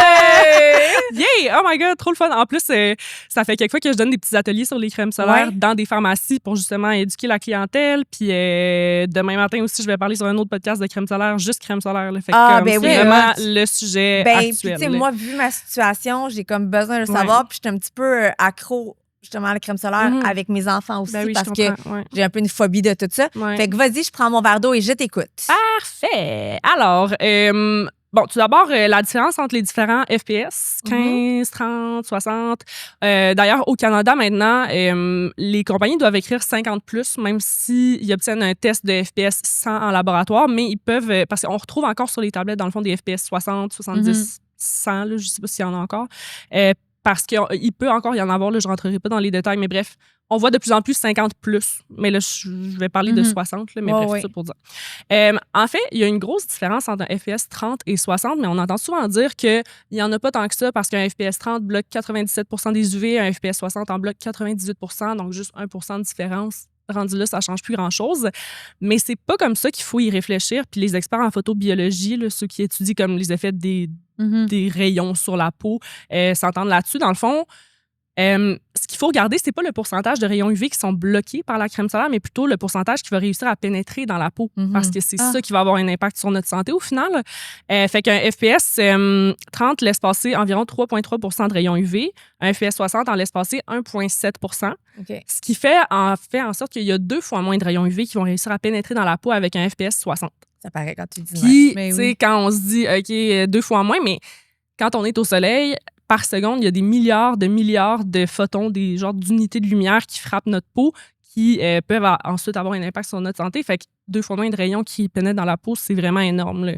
Yeah! Oh my God, trop le fun. En plus, ça fait quelques fois que je donne des petits ateliers sur les crèmes solaires dans des pharmacies pour justement éduquer la clientèle. Puis demain matin aussi, je vais parler sur un autre podcast de crème solaire, juste crème solaire. Là. Fait c'est vraiment le sujet actuel. Puis, moi, vu ma situation, j'ai comme besoin de le savoir. Puis, je suis un petit peu accro justement à la crème solaire avec mes enfants aussi parce que j'ai un peu une phobie de tout ça. Fait que vas-y, je prends mon verre d'eau et je t'écoute. Parfait! Alors, bon, tout d'abord, la différence entre les différents FPS, 15, 30, 60. D'ailleurs, au Canada, maintenant, les compagnies doivent écrire 50+, même s'ils obtiennent un test de FPS 100 en laboratoire, mais ils peuvent, parce qu'on retrouve encore sur les tablettes, dans le fond, des FPS 60, 70, 100, là, je ne sais pas s'il y en a encore. Parce qu'il peut encore y en avoir, là, je ne rentrerai pas dans les détails, mais bref, on voit de plus en plus 50+. Mais là, je vais parler de 60, là, mais bref, c'est ça pour dire. En fait, il y a une grosse différence entre un FPS 30 et 60, mais on entend souvent dire qu'il n'y en a pas tant que ça parce qu'un FPS 30 bloque 97% des UV, un FPS 60 en bloque 98%, donc juste 1% de différence. Rendu là, ça ne change plus grand-chose. Mais c'est pas comme ça qu'il faut y réfléchir. Puis les experts en photobiologie, là, ceux qui étudient comme les effets des rayons sur la peau, s'entendent là-dessus. Dans le fond, ce qu'il faut regarder, c'est pas le pourcentage de rayons UV qui sont bloqués par la crème solaire, mais plutôt le pourcentage qui va réussir à pénétrer dans la peau. Parce que c'est ça qui va avoir un impact sur notre santé au final. Fait qu'un FPS 30 laisse passer environ 3,3% de rayons UV. Un FPS 60 en laisse passer 1,7%. Ce qui fait en sorte qu'il y a 2 fois moins de rayons UV qui vont réussir à pénétrer dans la peau avec un FPS 60. Ça paraît quand tu dis. Puis, tu sais, quand on se dit, OK, 2 fois moins, mais quand on est au soleil, par seconde, il y a des milliards de photons, des genres d'unités de lumière qui frappent notre peau, qui peuvent ensuite avoir un impact sur notre santé. Fait que 2 fois moins de rayons qui pénètrent dans la peau, c'est vraiment énorme, là.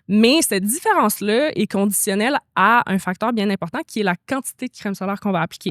Mais cette différence-là est conditionnelle à un facteur bien important qui est la quantité de crème solaire qu'on va appliquer.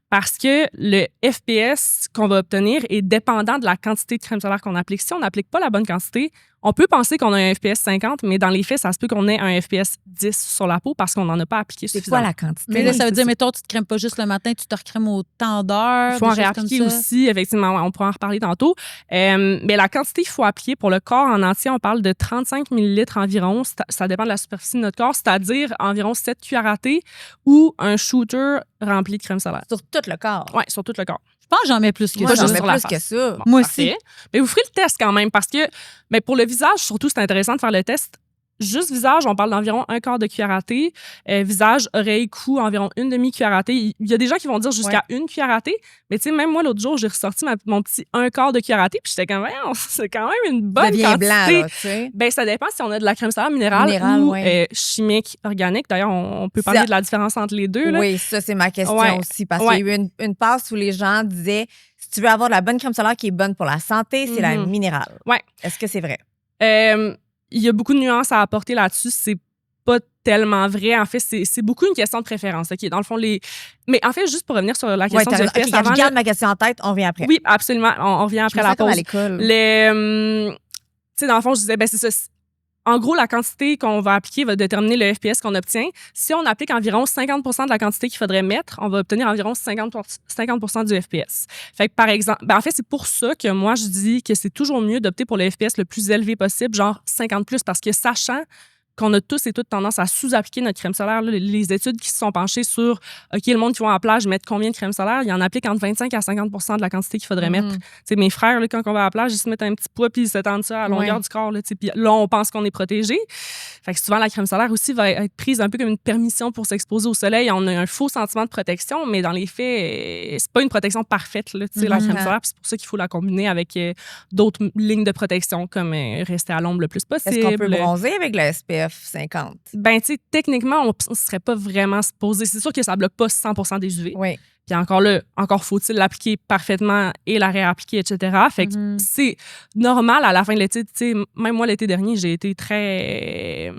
Parce que le FPS qu'on va obtenir est dépendant de la quantité de crème solaire qu'on applique. Si on n'applique pas la bonne quantité, on peut penser qu'on a un FPS 50, mais dans les faits, ça se peut qu'on ait un FPS 10 sur la peau parce qu'on n'en a pas appliqué suffisamment. C'est quoi la quantité? Mais là, ça veut dire, mettons, tu te crèmes pas juste le matin, tu te recrèmes autant d'heures. Il faut en réappliquer aussi, effectivement. On pourra en reparler tantôt. Mais la quantité qu'il faut appliquer pour le corps en entier, on parle de 35 ml environ. Ça dépend de la superficie de notre corps, c'est-à-dire environ 7 cuillères à thé ou un shooter rempli de crème solaire. Sur tout le corps? Oui, sur tout le corps. Je pense que j'en mets plus que Moi, ça. j'en mets plus que ça. Bon, moi parfait. aussi. Mais vous ferez le test quand même parce que pour le visage, surtout, c'est intéressant de faire le test. Juste visage, on parle d'environ 1/4 de cuillère à thé. Visage, oreille, cou, environ 1/2 cuillère à thé. Il y a des gens qui vont dire jusqu'à 1 cuillère à thé. Mais tu sais, même moi, l'autre jour, j'ai ressorti mon petit 1/4 de cuillère à thé. Puis j'étais quand même, c'est quand même une bonne quantité. Blanc, là, tu sais. Ça dépend si on a de la crème solaire minérale ou chimique, organique. D'ailleurs, on peut parler de la différence entre les deux. Là. Oui, ça, c'est ma question aussi. Parce qu'il y a eu une passe où les gens disaient, si tu veux avoir de la bonne crème solaire qui est bonne pour la santé, c'est la minérale. Est-ce que c'est vrai? Il y a beaucoup de nuances à apporter là-dessus. C'est pas tellement vrai. En fait, c'est beaucoup une question de préférence. OK? Dans le fond, Mais en fait, juste pour revenir sur la question du FPS... je garde ma question en tête, on revient après. Oui, absolument. On revient après la pause. Comme à l'école. Tu sais, dans le fond, je disais, c'est ça. En gros, la quantité qu'on va appliquer va déterminer le FPS qu'on obtient. Si on applique environ 50% de la quantité qu'il faudrait mettre, on va obtenir environ 50% du FPS. Fait que, par exemple, en fait, c'est pour ça que moi, je dis que c'est toujours mieux d'opter pour le FPS le plus élevé possible, genre 50+, parce que sachant qu'on a tous et toutes tendance à sous-appliquer notre crème solaire. Là, les études qui se sont penchées sur OK, le monde qui va à la plage mettre combien de crème solaire, il en applique entre 25 à 50% de la quantité qu'il faudrait mettre. T'sais, mes frères, là, quand on va à la plage, ils se mettent un petit poids puis ils s'étendent ça à la longueur du corps. Puis là, on pense qu'on est protégé. Fait que souvent, la crème solaire aussi va être prise un peu comme une permission pour s'exposer au soleil. On a un faux sentiment de protection, mais dans les faits, c'est pas une protection parfaite, là, la crème solaire. C'est pour ça qu'il faut la combiner avec d'autres lignes de protection, comme rester à l'ombre le plus possible. Est-ce qu'on peut bronzer avec le SPF 50? Ben, tu sais, techniquement, on ne serait pas vraiment supposé. C'est sûr que ça bloque pas 100% des UV. Oui. Puis encore faut-il l'appliquer parfaitement et la réappliquer, etc. Fait que c'est normal à la fin de l'été. Tu sais, même moi, l'été dernier, j'ai été très,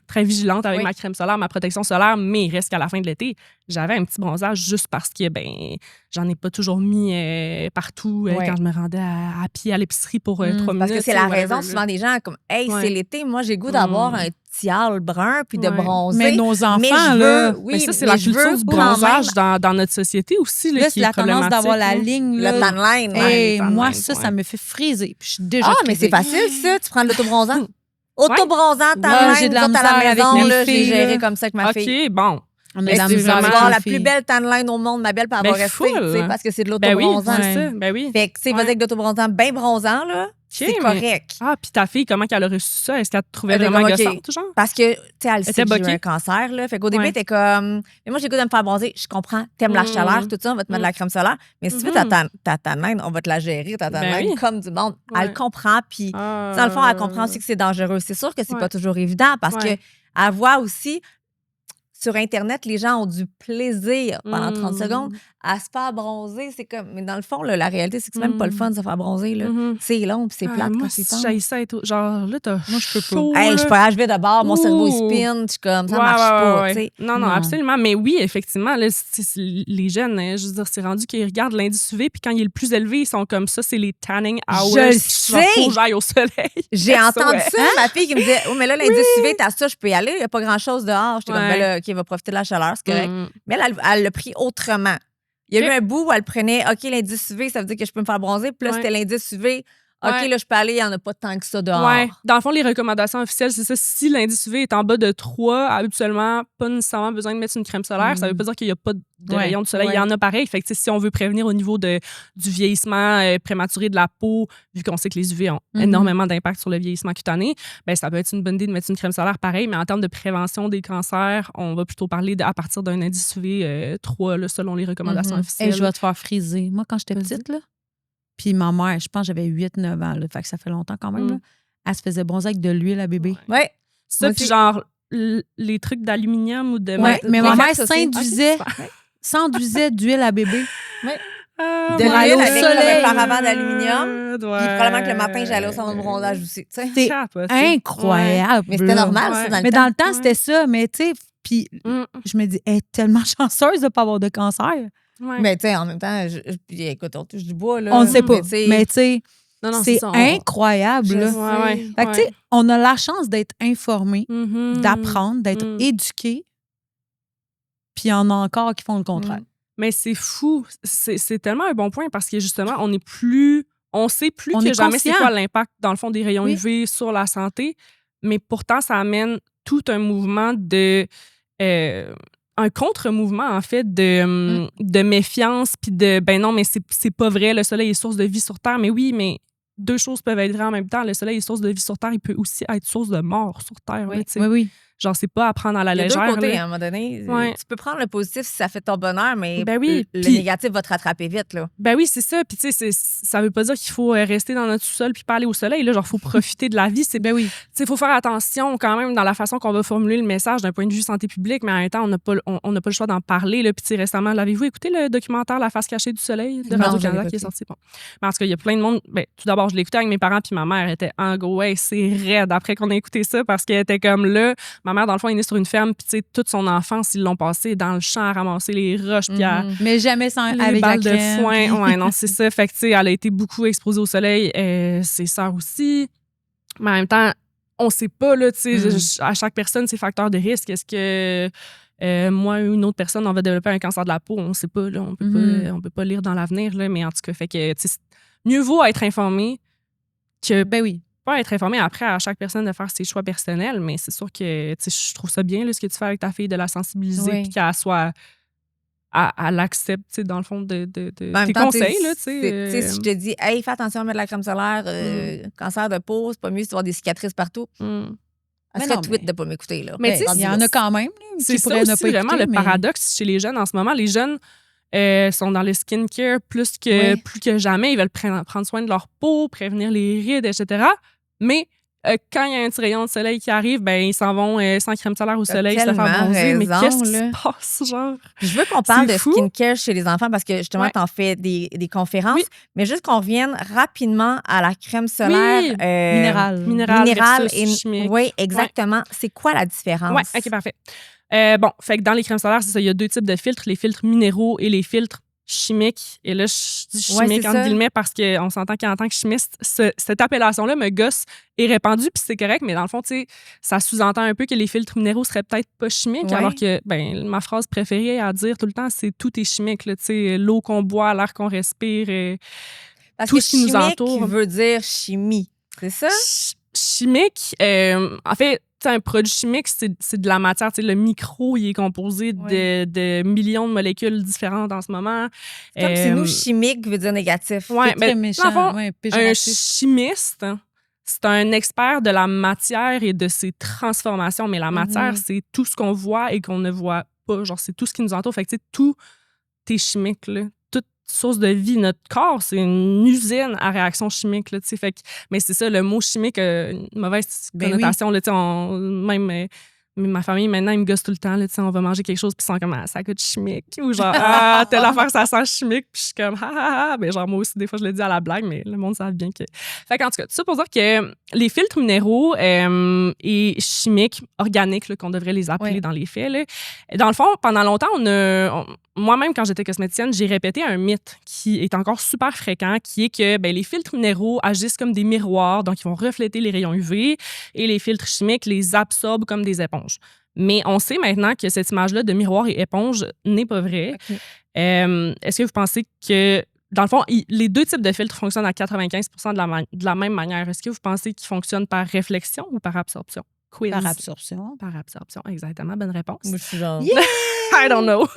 très vigilante avec ma crème solaire, ma protection solaire, mais il reste qu'à la fin de l'été, j'avais un petit bronzage juste parce que, j'en ai pas toujours mis partout quand je me rendais à pied à l'épicerie pour 3 minutes. Parce que c'est la raison souvent des gens comme, hey, c'est l'été, moi, j'ai le goût d'avoir un tial brun puis de bronzer. Mais nos enfants, là. Mais ça, c'est la culture du bronzage dans notre société aussi. Là, c'est la tendance d'avoir la ligne. Le tan line. Et moi, ça me fait friser. Puis je suis déjà mais c'est facile, ça. Tu prends de l'autobronzant. Autobronzant, tan line. J'ai de la misère à la maison, avec j'ai géré comme ça avec ma fille. OK, bon. On a la plus belle tan line au monde, ma belle, puis elle va rester, parce que c'est de l'autobronzant. Ben oui. Fait que, tu sais, vas-y avec de l'autobronzant bien bronzant, là. C'est correct. Ah, puis ta fille, comment qu'elle a reçu ça? Est-ce qu'elle te trouvait vraiment gossante, genre? Parce que, tu sais, elle sait que j'ai eu un cancer, là. Fait qu'au début, t'es comme... Mais moi, j'ai le goût de me faire bronzer. Je comprends. T'aimes la chaleur, tout ça, on va te mettre de la crème solaire. Mais si tu veux ta tanine, on va te la gérer, ta tanine, comme du monde. Elle comprend, puis dans le fond, elle comprend aussi que c'est dangereux. C'est sûr que c'est pas toujours évident, parce que elle voit aussi... Sur Internet, les gens ont du plaisir pendant 30 secondes à se faire bronzer. C'est comme... Mais dans le fond, là, la réalité, c'est que c'est même pas le fun de se faire bronzer. Là. C'est long puis c'est plate moi, quand c'est si j'haïs ça et tout. Genre, là, moi, je peux pas. Hey, je suis pas HV d'abord, mon cerveau il spin. Je suis comme, ça marche pas. Ouais. Non, absolument. Mais oui, effectivement, là, les jeunes, je veux dire, c'est rendu qu'ils regardent l'indice UV puis quand il est le plus élevé, ils sont comme ça, c'est les tanning hours. Je sais! Faut que j'aille au soleil. J'ai entendu ça. Ma fille qui me disait, oh, mais là, l'indice UV, t'as ça, je peux y aller. Il n'y a pas grand-chose dehors. J'étais comme, ben là, OK, va profiter de la chaleur, c'est correct. Mais elle l'a pris autrement. Il y a eu un bout où elle prenait, OK, l'indice UV, ça veut dire que je peux me faire bronzer. Puis là, c'était l'indice UV. OK, là, je peux aller, il n'y en a pas tant que ça dehors. Ouais. Dans le fond, les recommandations officielles, c'est ça. Si l'indice UV est en bas de 3, habituellement, pas nécessairement besoin de mettre une crème solaire. Ça veut pas dire qu'il n'y a pas de rayons de soleil. Il y en a pareil. Fait que si on veut prévenir au niveau du vieillissement prématuré de la peau, vu qu'on sait que les UV ont énormément d'impact sur le vieillissement cutané, ben ça peut être une bonne idée de mettre une crème solaire pareil. Mais en termes de prévention des cancers, on va plutôt parler à partir d'un indice UV 3, là, selon les recommandations officielles. Et je vais te faire friser. Moi, quand j'étais petite, là, puis ma mère, je pense que j'avais 8-9 ans, là, fait que ça fait longtemps quand même, là, elle se faisait bronzer avec de l'huile à bébé. Ouais. Ça, puis genre, les trucs d'aluminium ou de... mais ma mère s'enduisait d'huile à bébé. Ouais. De l'huile avec un paravent d'aluminium. Puis probablement que le matin, j'allais au salon de bronzage aussi. C'était incroyable. Mais c'était normal, ça, dans le temps. Mais dans le temps, c'était ça. Mais tu sais, puis je me dis, elle est tellement chanceuse de ne pas avoir de cancer. Mais tu sais, en même temps, écoute, on touche du bois. Là, on ne sait pas. Mais tu sais, c'est incroyable. Fait que tu sais, on a la chance d'être informé, d'apprendre, d'être éduqué. Puis il y en a encore qui font le contraire. Mais c'est fou. C'est tellement un bon point parce que justement, on sait plus que jamais c'est quoi l'impact, dans le fond, des rayons UV sur la santé. Mais pourtant, ça amène tout un mouvement un contre-mouvement, en fait, de méfiance, puis ben non, mais c'est pas vrai, le soleil est source de vie sur Terre. Mais oui, mais deux choses peuvent être vraies en même temps. Le soleil est source de vie sur Terre, il peut aussi être source de mort sur Terre. Oui. Genre, c'est pas à prendre à la légère. Il y a deux côtés, à un moment donné. Tu peux prendre le positif si ça fait ton bonheur, mais le négatif va te rattraper vite. Là. Ben oui, c'est ça. Puis, tu sais, ça veut pas dire qu'il faut rester dans notre sous-sol puis pas aller au soleil. Là. Genre, il faut profiter de la vie. Ben oui. Tu sais, il faut faire attention quand même dans la façon qu'on va formuler le message d'un point de vue santé publique, mais en même temps, on n'a pas le choix d'en parler. Là. Puis, tu sais, récemment, l'avez-vous écouté le documentaire La face cachée du soleil de Radio-Canada qui est sorti? Bon. Mais en tout cas, il y a plein de monde. Ben, tout d'abord, je l'ai écouté avec mes parents, puis ma mère était c'est raide après qu'on a écouté ça parce qu'elle était comme là. Ma mère, dans le fond, est née sur une ferme, puis tu sais, toute son enfance, ils l'ont passé dans le champ à ramasser les roches, puis mais jamais sans les avec balles la crème, de foin. Ouais, non, c'est ça. Fait que tu sais, elle a été beaucoup exposée au soleil, ses sœurs aussi. Mais en même temps, on sait pas, là, tu sais, à chaque personne, ses facteurs de risque. Est-ce que moi ou une autre personne, on va développer un cancer de la peau? On sait pas, là. On peut pas lire dans l'avenir, là. Mais en tout cas, fait que, tu sais, mieux vaut être informé que... Ben oui. Pas être informé après à chaque personne de faire ses choix personnels, mais c'est sûr que je trouve ça bien là, ce que tu fais avec ta fille, de la sensibiliser puis qu'elle soit elle accepte dans le fond de tes conseils. Là, si je te dis hey, fais attention à mettre de la crème solaire, cancer de peau, c'est pas mieux si tu vas avoir des cicatrices partout. Elle Mais serait non, tweet mais- de pas m'écouter, là. Mais tu sais, Il y en a quand même. C'est ça aussi vraiment le paradoxe chez les jeunes en ce moment. Les jeunes sont dans le skincare plus que jamais. Ils veulent prendre soin de leur peau, prévenir les rides, etc. Mais quand il y a un petit rayon de soleil qui arrive, ben ils s'en vont sans crème solaire au soleil, se faire bronzer. Mais qu'est-ce qui se passe, genre? Je veux qu'on parle de fou. skincare chez les enfants parce que justement, t'en fais des conférences. Oui. Mais juste qu'on revienne rapidement à la crème solaire Oui. Minérale. versus chimique. Oui, exactement. C'est quoi la différence? Oui, OK, parfait. Bon, fait que dans les crèmes solaires, c'est ça, il y a deux types de filtres, les filtres minéraux et les filtres chimiques. Et là, je dis chimique entre guillemets parce qu'on s'entend qu'en tant que chimiste, cette appellation-là me gosse est répandue, puis c'est correct, mais dans le fond, tu sais, ça sous-entend un peu que les filtres minéraux seraient peut-être pas chimiques, alors que, ben, ma phrase préférée à dire tout le temps, c'est tout est chimique, là, tu sais, l'eau qu'on boit, l'air qu'on respire, parce tout que ce qui nous entoure. Chimique veut dire chimie, c'est ça? Chimique, en fait, un produit chimique, c'est de la matière. Le micro, il est composé de millions de molécules différentes en ce moment. Comme si nous, chimique veut dire négatif. Oui, mais très méchant, fond, péjoratif. un chimiste, c'est un expert de la matière et de ses transformations. Mais la matière, c'est tout ce qu'on voit et qu'on ne voit pas. Genre, c'est tout ce qui nous entoure. Fait que, tu sais, tout est chimique, là. Toute source de vie, notre corps, c'est une usine à réaction chimique, là, tu sais. Fait que, mais c'est ça, le mot chimique a une mauvaise connotation, là, tu sais. Même ma famille, maintenant, ils me gossent tout le temps, là, tu sais, on va manger quelque chose, puis ils sont comme, ça goûte chimique. Ou genre, telle affaire, ça sent chimique. Puis je suis comme, Mais genre, moi aussi, des fois, je le dis à la blague, mais le monde savent bien que. Fait qu'en tout cas, tout ça pour dire que les filtres minéraux et chimiques, organiques, là, qu'on devrait les appeler dans les faits, là, dans le fond, pendant longtemps, moi-même, quand j'étais cosméticienne, j'ai répété un mythe qui est encore super fréquent, qui est que ben, les filtres minéraux agissent comme des miroirs, donc ils vont refléter les rayons UV, et les filtres chimiques les absorbent comme des éponges. Mais on sait maintenant que cette image-là de miroir et éponge n'est pas vraie. Okay. Est-ce que vous pensez que, dans le fond, les deux types de filtres fonctionnent à 95% de la même manière? Est-ce que vous pensez qu'ils fonctionnent par réflexion ou par absorption? Quiz. Par absorption. Par absorption, exactement. Bonne réponse. Moi, je suis genre... Yeah! I don't know.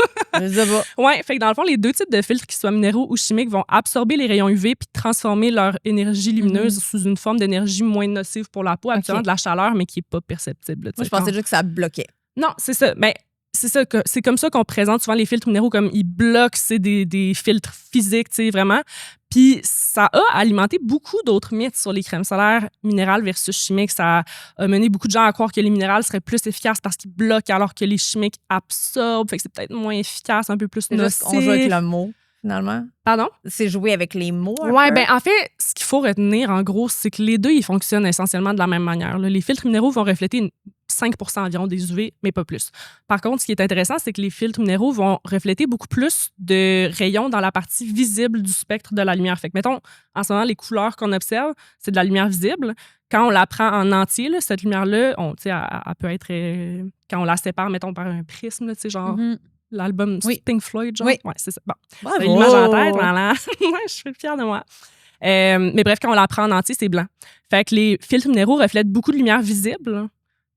Je sais pas. Ouais, fait que dans le fond, les deux types de filtres, qu'ils soient minéraux ou chimiques, vont absorber les rayons UV puis transformer leur énergie lumineuse sous une forme d'énergie moins nocive pour la peau, actuellement de la chaleur, mais qui n'est pas perceptible. Moi, je pensais juste que ça bloquait. Non, c'est ça. Mais c'est ça, c'est comme ça qu'on présente souvent les filtres minéraux, comme ils bloquent, c'est des filtres physiques, tu sais, vraiment. Puis ça a alimenté beaucoup d'autres mythes sur les crèmes solaires minérales versus chimiques. Ça a mené beaucoup de gens à croire que les minérales seraient plus efficaces parce qu'ils bloquent alors que les chimiques absorbent. Fait que c'est peut-être moins efficace, un peu plus nocif. On joue avec le mot, finalement. Pardon? C'est jouer avec les mots. Oui, bien, en fait, ce qu'il faut retenir, en gros, c'est que les deux, ils fonctionnent essentiellement de la même manière. Là. Les filtres minéraux vont refléter 5% environ des UV, mais pas plus. Par contre, ce qui est intéressant, c'est que les filtres minéraux vont refléter beaucoup plus de rayons dans la partie visible du spectre de la lumière. Fait que, mettons, en ce moment, les couleurs qu'on observe, c'est de la lumière visible. Quand on la prend en entier, là, cette lumière-là, elle peut être... quand on la sépare, mettons, par un prisme, là, genre... L'album Pink Floyd, genre. Oui, c'est ça. Bon, j'ai l'image en tête, voilà. Je suis fière de moi. Mais bref, quand on la prend en entier, c'est blanc. Fait que les filtres minéraux reflètent beaucoup de lumière visible,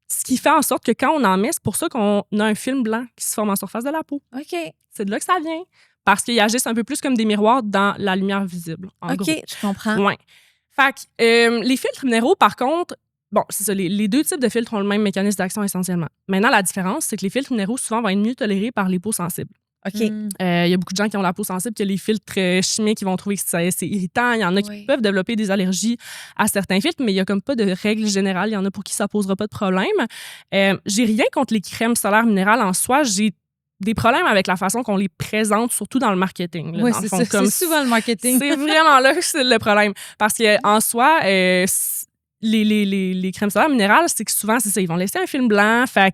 ce qui fait en sorte que quand on en met, c'est pour ça qu'on a un film blanc qui se forme en surface de la peau. OK. C'est de là que ça vient. Parce qu'ils agissent un peu plus comme des miroirs dans la lumière visible, en gros. OK, je comprends. Oui. Fait que les filtres minéraux, par contre, bon, c'est ça, les deux types de filtres ont le même mécanisme d'action essentiellement. Maintenant, la différence, c'est que les filtres minéraux, souvent, vont être mieux tolérés par les peaux sensibles. OK. Il y a beaucoup de gens qui ont la peau sensible, que les filtres chimiques, ils vont trouver que c'est irritant. Il y en a qui peuvent développer des allergies à certains filtres, mais il n'y a comme pas de règle générale. Il y en a pour qui ça ne posera pas de problème. J'ai rien contre les crèmes solaires minérales en soi. J'ai des problèmes avec la façon qu'on les présente, surtout dans le marketing. Oui, c'est ça. C'est souvent le marketing. C'est vraiment là que c'est le problème. Parce qu'en soi, les crèmes solaires minérales, c'est que souvent, c'est ça, ils vont laisser un film blanc. Fait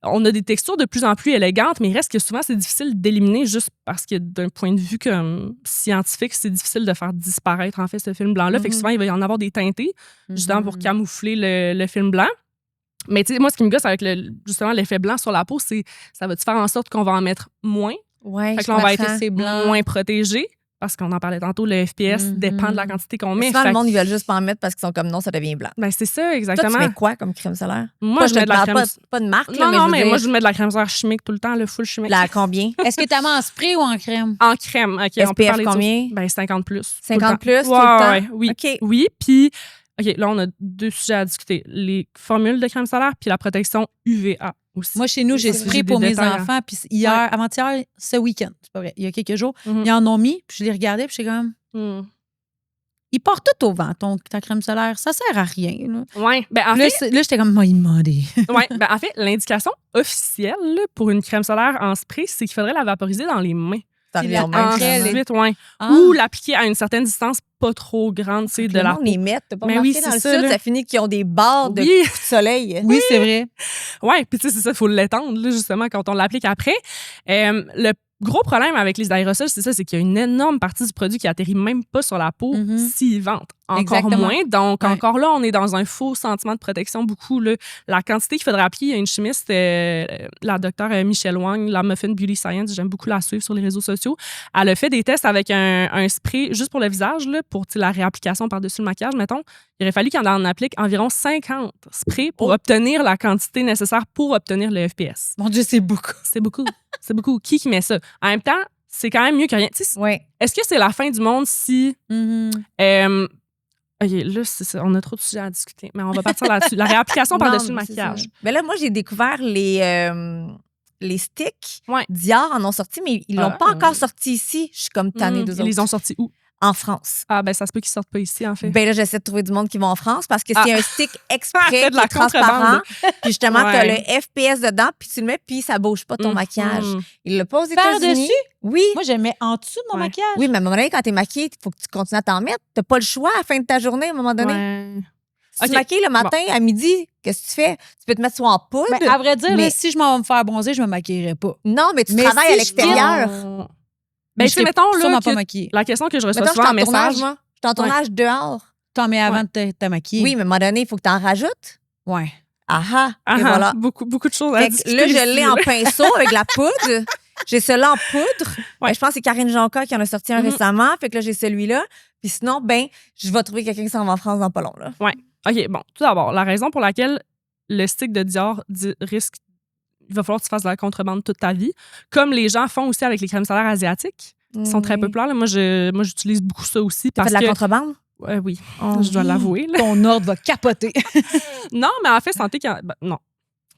on a des textures de plus en plus élégantes, mais il reste que souvent, c'est difficile d'éliminer juste parce que d'un point de vue comme scientifique, c'est difficile de faire disparaître, en fait, ce film blanc-là. Fait que souvent, il va y en avoir des teintés, justement, pour camoufler le film blanc. Mais tu sais, moi, ce qui me gosse avec justement l'effet blanc sur la peau, c'est ça va-tu faire en sorte qu'on va en mettre moins? Oui, fait que là, on va être moins protégé. Parce qu'on en parlait tantôt, le FPS dépend de la quantité qu'on met. Souvent, le monde, ils veulent juste pas en mettre parce qu'ils sont comme non, ça devient blanc. Ben, c'est ça, exactement. Toi, tu mets quoi comme crème solaire? Moi, je mets de la crème... Pas de marque, non, mais moi, je mets de la crème solaire chimique tout le temps, le full chimique. Là, combien? Est-ce que tu as mis en spray ou en crème? En crème, OK. SPF combien? Ben, 50 plus. 50 plus, tout le temps? Oui. OK. Oui, puis OK, là, on a 2 sujets à discuter. Les formules de crème solaire puis la protection UVA aussi. Moi, chez nous, j'ai C'est sprayé des pour mes détails, enfants. Puis hier, avant-hier, ce week-end, c'est pas vrai, il y a quelques jours, ils en ont mis. Puis je les regardais, puis j'étais comme... Ils partent tout au vent, ta crème solaire. Ça sert à rien. Oui. Ben, en là, fait, là, j'étais comme, moi, il m'a demandé. ouais, ben, en fait, l'indication officielle là, pour une crème solaire en spray, c'est qu'il faudrait la vaporiser dans les mains. Ça revient au même. Ensuite, ouais. Ah. Ou l'appliquer à une certaine distance pas trop grande, tu sais, de Le la monde peau. les met. T'as pas Mais remarqué oui, dans c'est le ça, sud, là. ça finit qu'ils ont des barres de Oui. coups de soleil. Oui, c'est vrai. Ouais, puis tu sais, c'est ça, il faut l'étendre, là, justement, quand on l'applique après. Le gros problème avec les aérosols, c'est ça, c'est qu'il y a une énorme partie du produit qui atterrit même pas sur la peau s'ils vendent. Encore Exactement. moins. Donc, Ouais. encore là, on est dans un faux sentiment de protection beaucoup. Là. La quantité qu'il faudrait appliquer, il y a une chimiste, la docteure Michelle Wang, la Muffin Beauty Science, j'aime beaucoup la suivre sur les réseaux sociaux. Elle a fait des tests avec un spray juste pour le visage, là, pour la réapplication par-dessus le maquillage, mettons. Il aurait fallu qu'elle en applique environ 50 sprays pour obtenir la quantité nécessaire pour obtenir le FPS. Mon Dieu, c'est beaucoup. C'est beaucoup. C'est beaucoup. Qui met ça? En même temps, c'est quand même mieux que rien. Oui. Est-ce que c'est la fin du monde si... OK, là, on a trop de sujets à discuter, mais on va partir là-dessus. La réapplication par-dessus le maquillage. Mais là, moi, j'ai découvert les sticks. Ouais. Dior en ont sorti, mais ils l'ont pas encore sorti ici. Je suis comme tannée d'eux Ils autres. les ont sortis où? En France. Ah, ben ça se peut qu'ils sortent pas ici, en fait. Ben là, j'essaie de trouver du monde qui va en France parce que c'est un stick exprès Fait de la qui est transparent. contrebande. Puis justement, t'as Ouais. le FPS dedans, puis tu le mets, puis ça bouge pas ton maquillage. Il l'a pas aux États-Unis. Par-dessus? Oui. Moi, je le mets en dessous de mon Ouais. maquillage. Oui, mais à un moment donné, quand t'es maquillée, il faut que tu continues à t'en mettre. T'as pas le choix à la fin de ta journée, à un moment donné. Ouais. Si tu Ok. te maquilles le matin, à midi, qu'est-ce que tu fais? Tu peux te mettre soit en poudre. Ben, à vrai dire, mais- là, si je m'en vais me faire bronzer, je me maquillerai pas. Non, mais tu Mais travailles à si je l'extérieur. Ben, je tu sais, mettons, là, sûrement pas que maquillée. la question que je reçois Mettons, je souvent suis en en tournage, message... moi. Je suis en tournage dehors. T'en mets avant de te maquiller. Oui, mais à un moment donné, il faut que tu en rajoutes. Ouais. Et voilà. beaucoup de choses à Fait que discuter là, je ici, l'ai en pinceau avec la poudre. J'ai celui-là en poudre. Ouais. Ben, je pense que c'est Karine Jonca qui en a sorti un récemment. Fait que là, j'ai celui-là. Puis sinon, ben, je vais trouver quelqu'un qui s'en va en France dans pas long. Là. OK, bon, tout d'abord, la raison pour laquelle le stick de Dior risque... Il va falloir que tu fasses de la contrebande toute ta vie, comme les gens font aussi avec les crèmes solaires asiatiques, qui sont très populaires. Là. Moi, j'utilise beaucoup ça aussi. Tu fais Parce de la que... contrebande? Oui, je dois l'avouer. là. Ton ordre va capoter. Non, mais en fait, Santé Canada... Ben, non.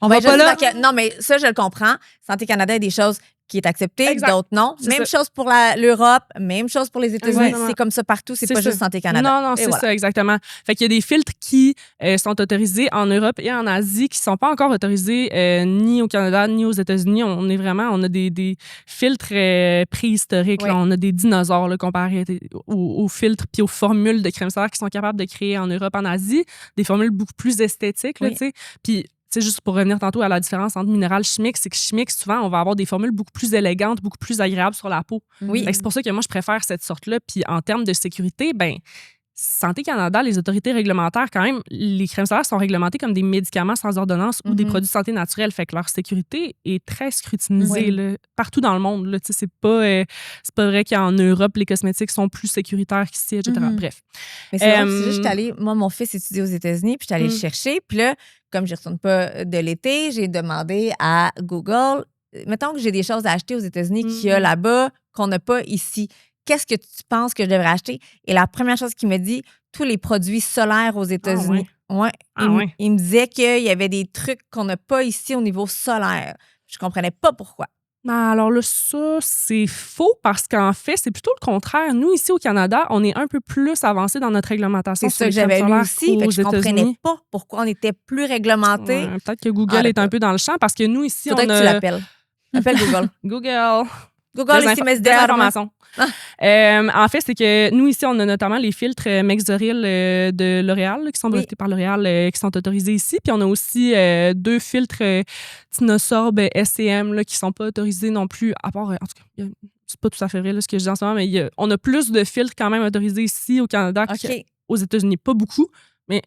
On Ben, va je pas sais là. pas que- non, mais ça, je le comprends. Santé Canada, il y a des choses qui est acceptées, Exact. d'autres non. C'est Même ça. chose pour l'Europe, même chose pour les États-Unis. Exactement. C'est comme ça partout, c'est pas ça. juste Santé Canada. Non, Et c'est voilà. ça, exactement. Fait qu'il y a des filtres qui sont autorisés en Europe et en Asie qui sont pas encore autorisés ni au Canada ni aux États-Unis. On a des filtres préhistoriques. Oui. Là. On a des dinosaures là, comparés aux filtres puis aux formules de crème solaire qui sont capables de créer en Europe, en Asie. Des formules beaucoup plus esthétiques, là, Oui. tu sais. Puis juste pour revenir tantôt à la différence entre minéral et chimique, c'est que chimique, souvent, on va avoir des formules beaucoup plus élégantes, beaucoup plus agréables sur la peau. Oui. Fait que c'est pour ça que moi, je préfère cette sorte-là. Puis en termes de sécurité, ben Santé Canada, les autorités réglementaires, quand même, les crèmes solaires sont réglementées comme des médicaments sans ordonnance ou des produits de santé naturelle. Fait que leur sécurité est très scrutinisée là, partout dans le monde. Là. C'est pas vrai qu'en Europe, les cosmétiques sont plus sécuritaires qu'ici, etc. Bref. Mais c'est drôle, c'est juste, j'étais allée, moi, mon fils étudie aux États-Unis, puis j'étais allée le chercher. Puis là, comme je ne retourne pas de l'été, j'ai demandé à Google, mettons que j'ai des choses à acheter aux États-Unis qu'il y a là-bas, qu'on n'a pas ici. Qu'est-ce que tu penses que je devrais acheter? Et la première chose qu'il me dit, tous les produits solaires aux États-Unis. Il me disait qu'il y avait des trucs qu'on n'a pas ici au niveau solaire. Je comprenais pas pourquoi. Non, alors là, ça, c'est faux parce qu'en fait, c'est plutôt le contraire. Nous, ici au Canada, on est un peu plus avancé dans notre réglementation. C'est ça que j'avais lu aussi. Fait que je comprenais pas pourquoi on était plus réglementé. Ouais, peut-être que Google est un peu dans le champ parce que nous, ici, Faudrait on que a... tu l'appelles. Appelle Google. Google. Google, ici, mais des informations. En fait, c'est que nous, ici, on a notamment les filtres Mexoril de L'Oréal, là, qui sont brevetés par L'Oréal, qui sont autorisés ici. Puis on a aussi 2 filtres Tinosorb SCM là, qui sont pas autorisés non plus, à part, en tout cas, c'est pas tout à fait vrai là, ce que je dis en ce moment, mais on a plus de filtres quand même autorisés ici au Canada qu'aux États-Unis. Pas beaucoup, mais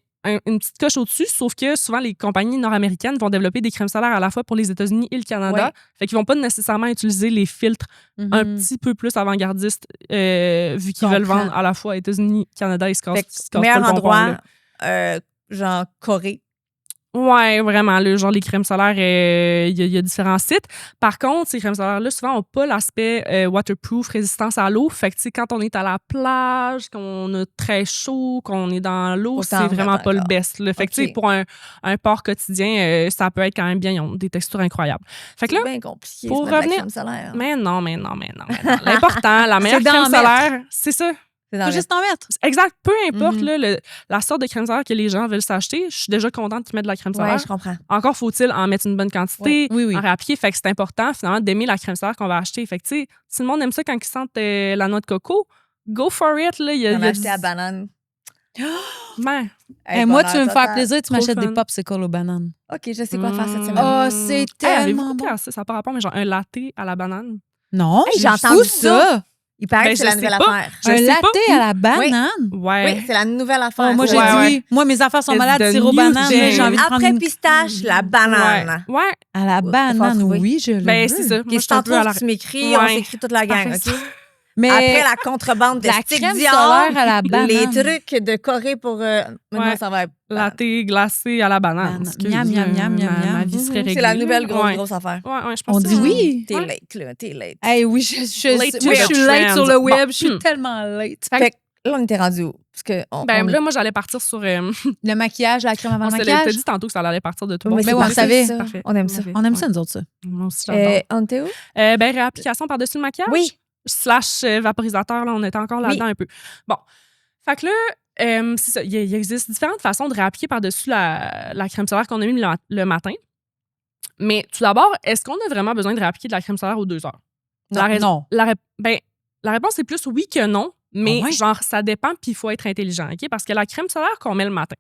une petite coche au-dessus, sauf que souvent, les compagnies nord-américaines vont développer des crèmes solaires à la fois pour les États-Unis et le Canada. Ouais. Fait qu'ils vont pas nécessairement utiliser les filtres un petit peu plus avant-gardistes vu qu'ils veulent vendre à la fois États-Unis, Canada et se cassent pas meilleur le bonbon, endroit, là. genre Corée. Ouais, vraiment. Là, genre, les crèmes solaires, il y a différents sites. Par contre, ces crèmes solaires-là, souvent, n'ont pas l'aspect waterproof, résistance à l'eau. Fait que, tu sais, quand on est à la plage, qu'on a très chaud, qu'on est dans l'eau, c'est vraiment pas le best. Là. Fait que, tu sais, pour un port quotidien, ça peut être quand même bien. Ils ont des textures incroyables. Fait que là, c'est bien compliqué, pour revenir... revenir... crème solaire. Mais non. L'important, la meilleure crème solaire, c'est ça. Faut juste en mettre. Exact. Peu importe là, la sorte de crème solaire que les gens veulent s'acheter, je suis déjà contente qu'ils mettent de la crème solaire. Ouais, je comprends. Encore faut-il en mettre une bonne quantité, Oui. en réappliquer. Fait que c'est important, finalement, d'aimer la crème solaire qu'on va acheter. Fait que, tu sais, si le monde aime ça quand ils sentent la noix de coco, go for it. Là. On a acheté à banane. Ben, Moi, tu veux me faire plaisir, tu Trop m'achètes des fun. popsicles aux bananes. OK, je sais quoi faire cette semaine. Oh, c'est tellement bon. Ça n'a pas rapport, mais genre un latte à la banane. Non, Hey, j'ai où entendu ça. Il paraît Ben, que c'est je la sais nouvelle pas. affaire. Je Un sais latte pas à la banane? Ouais. Oui, c'est la nouvelle affaire. Oh, moi, j'ai Ouais, dit ouais. oui. Moi, mes affaires sont It's malades, the sirop new banane. thing. Là, j'ai envie de prendre Après une... pistache, la banane. Ouais. À la Faut banane, trouver. oui, je le Ben, veux. c'est ça. OK, Moi, je si suis un peu à tantôt la... tu m'écris, on Ouais. s'écrit toute la gang, Parfait. OK? Mais Après la contrebande de la stick crème Dior, solaire à la banane. les trucs de Corée pour... Maintenant, Ouais. ça va être... Latte glacé à la banane. Banane. Excuse, Miam, miam, miam, miam, ma miam. vie serait réglée. C'est la nouvelle Ouais. grosse affaire. Ouais, je pense On que dit c'est- oui. T'es Ouais. late, là. T'es late. Hey, oui, Late to moi, je the suis late trend. sur le web. Bon. Je suis tellement late. Fait que là, on était rendu où? Parce que on Ben est- là, moi, j'allais partir sur... Le maquillage, la crème avant on le se l'avait maquillage. dit tantôt que ça allait partir de tout. Mais Mais c'est oui, on parfait, savait. ça. Parfait. On aime ça. On aime ça, nous autres, ça. Moi aussi, j'adore. On était où? Ben, réapplication par-dessus le maquillage. Oui. Slash vaporisateur, là, on était encore là-dedans un peu. Bon. Fait que là, c'est ça. Il existe différentes façons de réappliquer par-dessus la crème solaire qu'on a mis le matin. Mais tout d'abord, est-ce qu'on a vraiment besoin de réappliquer de la crème solaire aux 2 heures? Non. La réponse est plus oui que non, mais Ah ouais? genre, ça dépend, puis il faut être intelligent, OK? Parce que la crème solaire qu'on met le matin,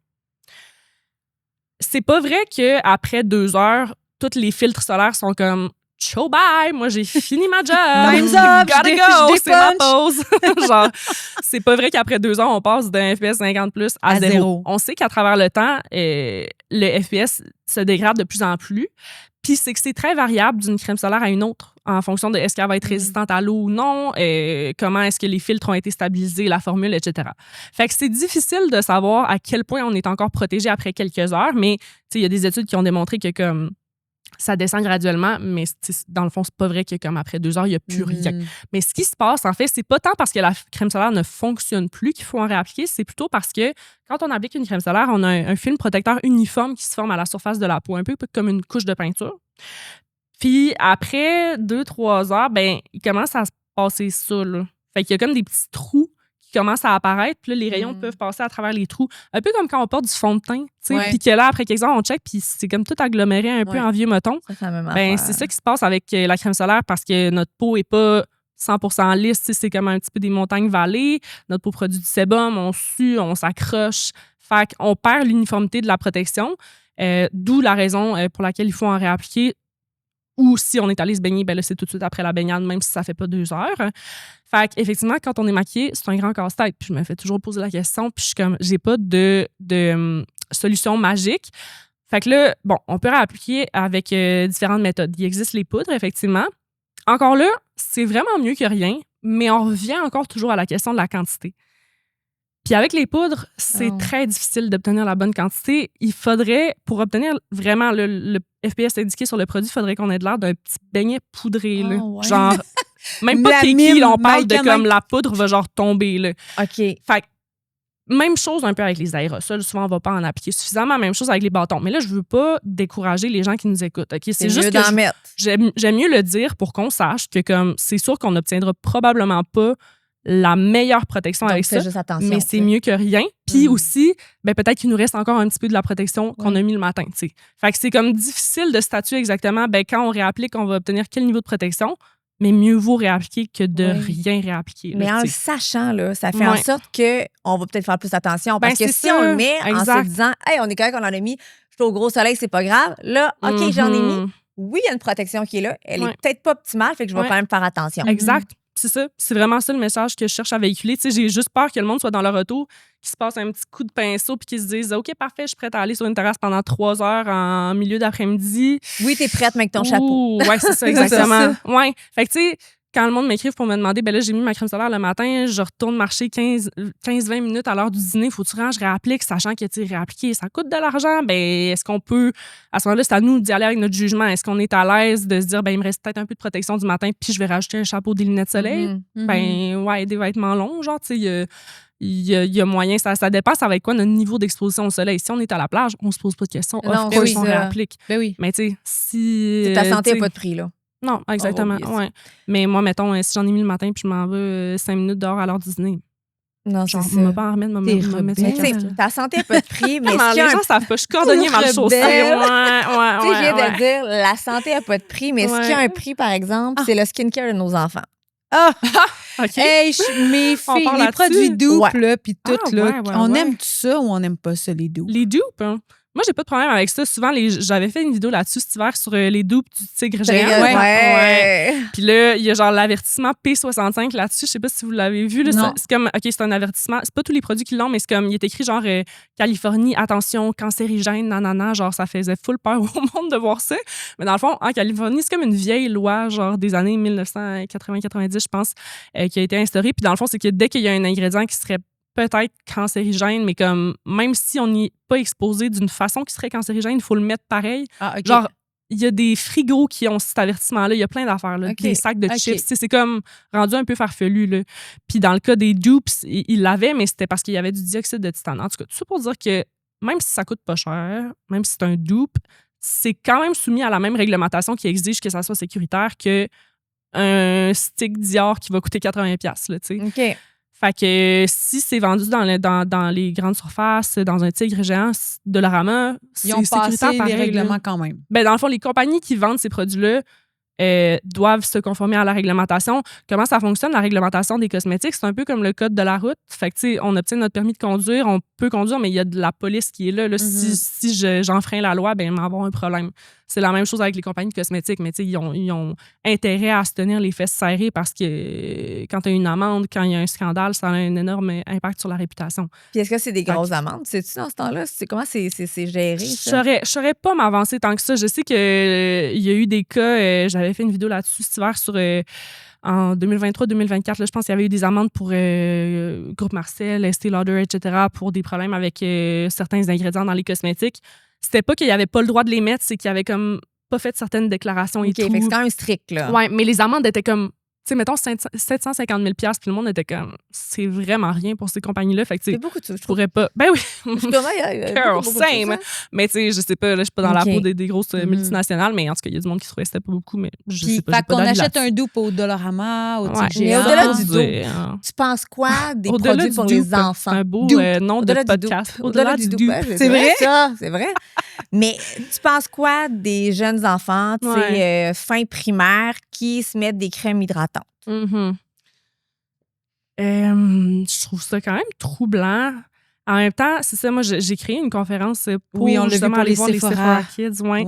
c'est pas vrai qu'après 2 heures, tous les filtres solaires sont comme ciao, bye, moi j'ai fini ma job. Time's up, Gotta je go, c'est ma dépunch. pause. Genre, c'est pas vrai qu'après 2 heures, on passe d'un FPS 50 plus à À 0. zéro. On sait qu'à travers le temps, le FPS se dégrade de plus en plus. Puis c'est que c'est très variable d'une crème solaire à une autre en fonction de est-ce qu'elle va être résistante à l'eau ou non, comment est-ce que les filtres ont été stabilisés, la formule, etc. Fait que c'est difficile de savoir à quel point on est encore protégé après quelques heures, mais il y a des études qui ont démontré que comme ça descend graduellement, mais dans le fond, c'est pas vrai que comme après 2 heures, il n'y a plus rien. Mais ce qui se passe, en fait, c'est pas tant parce que la crème solaire ne fonctionne plus qu'il faut en réappliquer, c'est plutôt parce que quand on applique une crème solaire, on a un film protecteur uniforme qui se forme à la surface de la peau, un peu comme une couche de peinture. Puis après 2-3 heures, ben il commence à se passer ça, là. Fait qu'il y a comme des petits trous qui commencent à apparaître, puis là, les rayons peuvent passer à travers les trous. Un peu comme quand on porte du fond de teint, tu sais, Ouais. puis que là, après quelques heures, on check, puis c'est comme tout aggloméré un peu Ouais. en vieux moton. Ça, c'est la même Ben, affaire. c'est ça qui se passe avec la crème solaire parce que notre peau est pas 100% lisse, tu sais, c'est comme un petit peu des montagnes-vallées. Notre peau produit du sébum, on sue, on s'accroche. Fait qu'on perd l'uniformité de la protection, d'où la raison pour laquelle il faut en réappliquer. Ou si on est allé se baigner, ben là, c'est tout de suite après la baignade, même si ça fait pas 2 heures. Fait qu'effectivement, quand on est maquillé, c'est un grand casse-tête. Puis je me fais toujours poser la question, puis je suis comme, j'ai pas de solution magique. Fait que là, bon, on peut réappliquer avec différentes méthodes. Il existe les poudres, effectivement. Encore là, c'est vraiment mieux que rien, mais on revient encore toujours à la question de la quantité. Puis avec les poudres, c'est très difficile d'obtenir la bonne quantité. Il faudrait, pour obtenir vraiment le FPS indiqué sur le produit, il faudrait qu'on ait de l'air d'un petit beignet poudré. Là. Ouais. Genre, même pas La Kiki, mime, là, on parle de Mike comme and la poudre va genre tomber. Là. OK. Fait que, même chose un peu avec les aérosols. Souvent, on va pas en appliquer suffisamment. Même chose avec les bâtons. Mais là, je veux pas décourager les gens qui nous écoutent. OK? C'est juste mieux que d'en mettre. j'aime mieux le dire pour qu'on sache que comme c'est sûr qu'on n'obtiendra probablement pas la meilleure protection Donc, avec fais ça. juste attention. Mais tu c'est sais. mieux que rien. Puis aussi, ben, peut-être qu'il nous reste encore un petit peu de la protection qu'on Oui. a mis le matin. T'sais. Fait que c'est comme difficile de statuer exactement ben, quand on réapplique, on va obtenir quel niveau de protection. Mais mieux vaut réappliquer que de Oui. rien réappliquer. Mais là, en le t'sais. sachant, là, ça fait en Ouais. sorte qu'on va peut-être faire plus attention. Parce Ben, que c'est si on ça. le met en Exact. se disant, hey, on est correct, on en a mis, je suis au gros soleil, c'est pas grave. Là, OK, j'en ai mis. Mhm. Oui, il y a une protection qui est là. Elle Ouais. est peut-être pas optimale, fait que je vais Ouais. quand même faire attention. Exact. C'est ça. C'est vraiment ça le message que je cherche à véhiculer. Tu sais, j'ai juste peur que le monde soit dans leur auto, qu'il se passe un petit coup de pinceau puis qu'ils se disent OK, parfait, je suis prête à aller sur une terrasse pendant 3 heures en milieu d'après-midi. Oui, t'es prête, mais avec ton chapeau. Ouais, c'est ça, C'est ça. exactement. Ouais. Fait que, tu sais, quand le monde m'écrive pour me demander, ben là, j'ai mis ma crème solaire le matin, je retourne marcher 15-20 minutes à l'heure du dîner, faut-tu que je réapplique, sachant que, tu sais, réappliquer, ça coûte de l'argent, ben est-ce qu'on peut, à ce moment-là, c'est à nous d'y aller avec notre jugement. Est-ce qu'on est à l'aise de se dire, ben il me reste peut-être un peu de protection du matin, puis je vais rajouter un chapeau, des lunettes de soleil? Ben, ouais, des vêtements longs, genre, tu sais, il y a moyen, ça dépend, ça va être quoi notre niveau d'exposition au soleil. Si on est à la plage, on se pose pas de questions. Non, Of course, on réapplique. Ben oui. Mais tu sais, si... Ta santé n'a pas de prix, là. Non, exactement, ouais. Mais moi, mettons, si j'en ai mis le matin puis je m'en vais 5 minutes dehors à l'heure du dîner, non, c'est ça. On m'a pas en remettre, ta santé n'a pas de prix, mais les gens savent pas, je suis cordonnier mal chaussée. Je viens de dire, la santé n'a pas de prix, mais ce qui a un prix, par exemple, c'est le skincare de nos enfants. Ah! OK. Hey, mes filles, les produits dupes, là, puis tout, là, on aime tout ça ou on n'aime pas ça, les dupes? Les dupes, hein? Moi, j'ai pas de problème avec ça. Souvent, j'avais fait une vidéo là-dessus cet hiver sur les dupes du tigre géant. Ouais. Puis là, il y a genre l'avertissement P65 là-dessus. Je sais pas si vous l'avez vu. Là, c'est comme, OK, c'est un avertissement. C'est pas tous les produits qui l'ont, mais c'est comme, il est écrit genre Californie, attention, cancérigène, nanana. Genre, ça faisait full peur au monde de voir ça. Mais dans le fond, en Californie, c'est comme une vieille loi, genre des années 1980-90, je pense, qui a été instaurée. Puis dans le fond, c'est que dès qu'il y a un ingrédient qui serait peut-être cancérigène, mais comme même si on n'y est pas exposé d'une façon qui serait cancérigène, il faut le mettre pareil. Ah, okay. Genre, il y a des frigos qui ont cet avertissement-là. Il y a plein d'affaires, là, des sacs de chips. C'est comme rendu un peu farfelu. Là. Puis dans le cas des dupes, ils l'avaient, mais c'était parce qu'il y avait du dioxyde de titane. En tout cas, tout ça pour dire que même si ça coûte pas cher, même si c'est un dupe, c'est quand même soumis à la même réglementation qui exige que ça soit sécuritaire que un stick Dior qui va coûter 80$. Là, tu sais. OK. Fait que si c'est vendu dans les grandes surfaces, dans un tigre géant, Dollarama, c'est sécuritaire passé pareil, les règlements là. quand même. Ben, dans le fond, les compagnies qui vendent ces produits-là doivent se conformer à la réglementation. Comment ça fonctionne, la réglementation des cosmétiques? C'est un peu comme le code de la route. Fait que, tu sais, on obtient notre permis de conduire, on peut conduire, mais il y a de la police qui est là. Si j'enfreins la loi, ben, il va y avoir un problème. C'est la même chose avec les compagnies de cosmétiques, mais tu sais, ils ont intérêt à se tenir les fesses serrées parce que quand tu as une amende, quand il y a un scandale, ça a un énorme impact sur la réputation. Puis est-ce que c'est des grosses amendes? Sais-tu dans ce temps-là? Comment c'est géré, ça? Je saurais pas m'avancer tant que ça. Je sais qu'il y a eu des cas, j'avais fait une vidéo là-dessus cet hiver sur... en 2023-2024, je pense qu'il y avait eu des amendes pour Groupe Marcel, Estée Lauder, etc., pour des problèmes avec certains ingrédients dans les cosmétiques. C'était pas qu'il n'y avait pas le droit de les mettre, c'est qu'il y avait comme pas fait certaines déclarations et tout. OK, fait que c'est quand même strict, là. Ouais, mais les amendes étaient comme, tu sais, mettons 750 000$, puis le monde était comme, c'est vraiment rien pour ces compagnies-là. Fait que, tu sais, c'est beaucoup de ça, je pourrais pas. Ben oui. Girl, same. Mais tu sais, je sais pas, là, je suis pas dans la peau des grosses multinationales, mais en tout cas, il y a du monde qui trouvait que c'était pas beaucoup, mais je sais pas. Fait qu'on achète un dupe au Dollarama, au tigre mais géant. au-delà du dupe, tu penses quoi des produits pour les enfants? C'est un beau nom de podcast. Au-delà du dupe. C'est vrai, ça. C'est vrai. Mais tu penses quoi des jeunes enfants, tu sais, fin primaire, qui se mettent des crèmes hydratantes? Je trouve ça quand même troublant. En même temps, c'est ça, moi, j'ai créé une conférence pour justement aller voir les Sephora Kids. Ouais.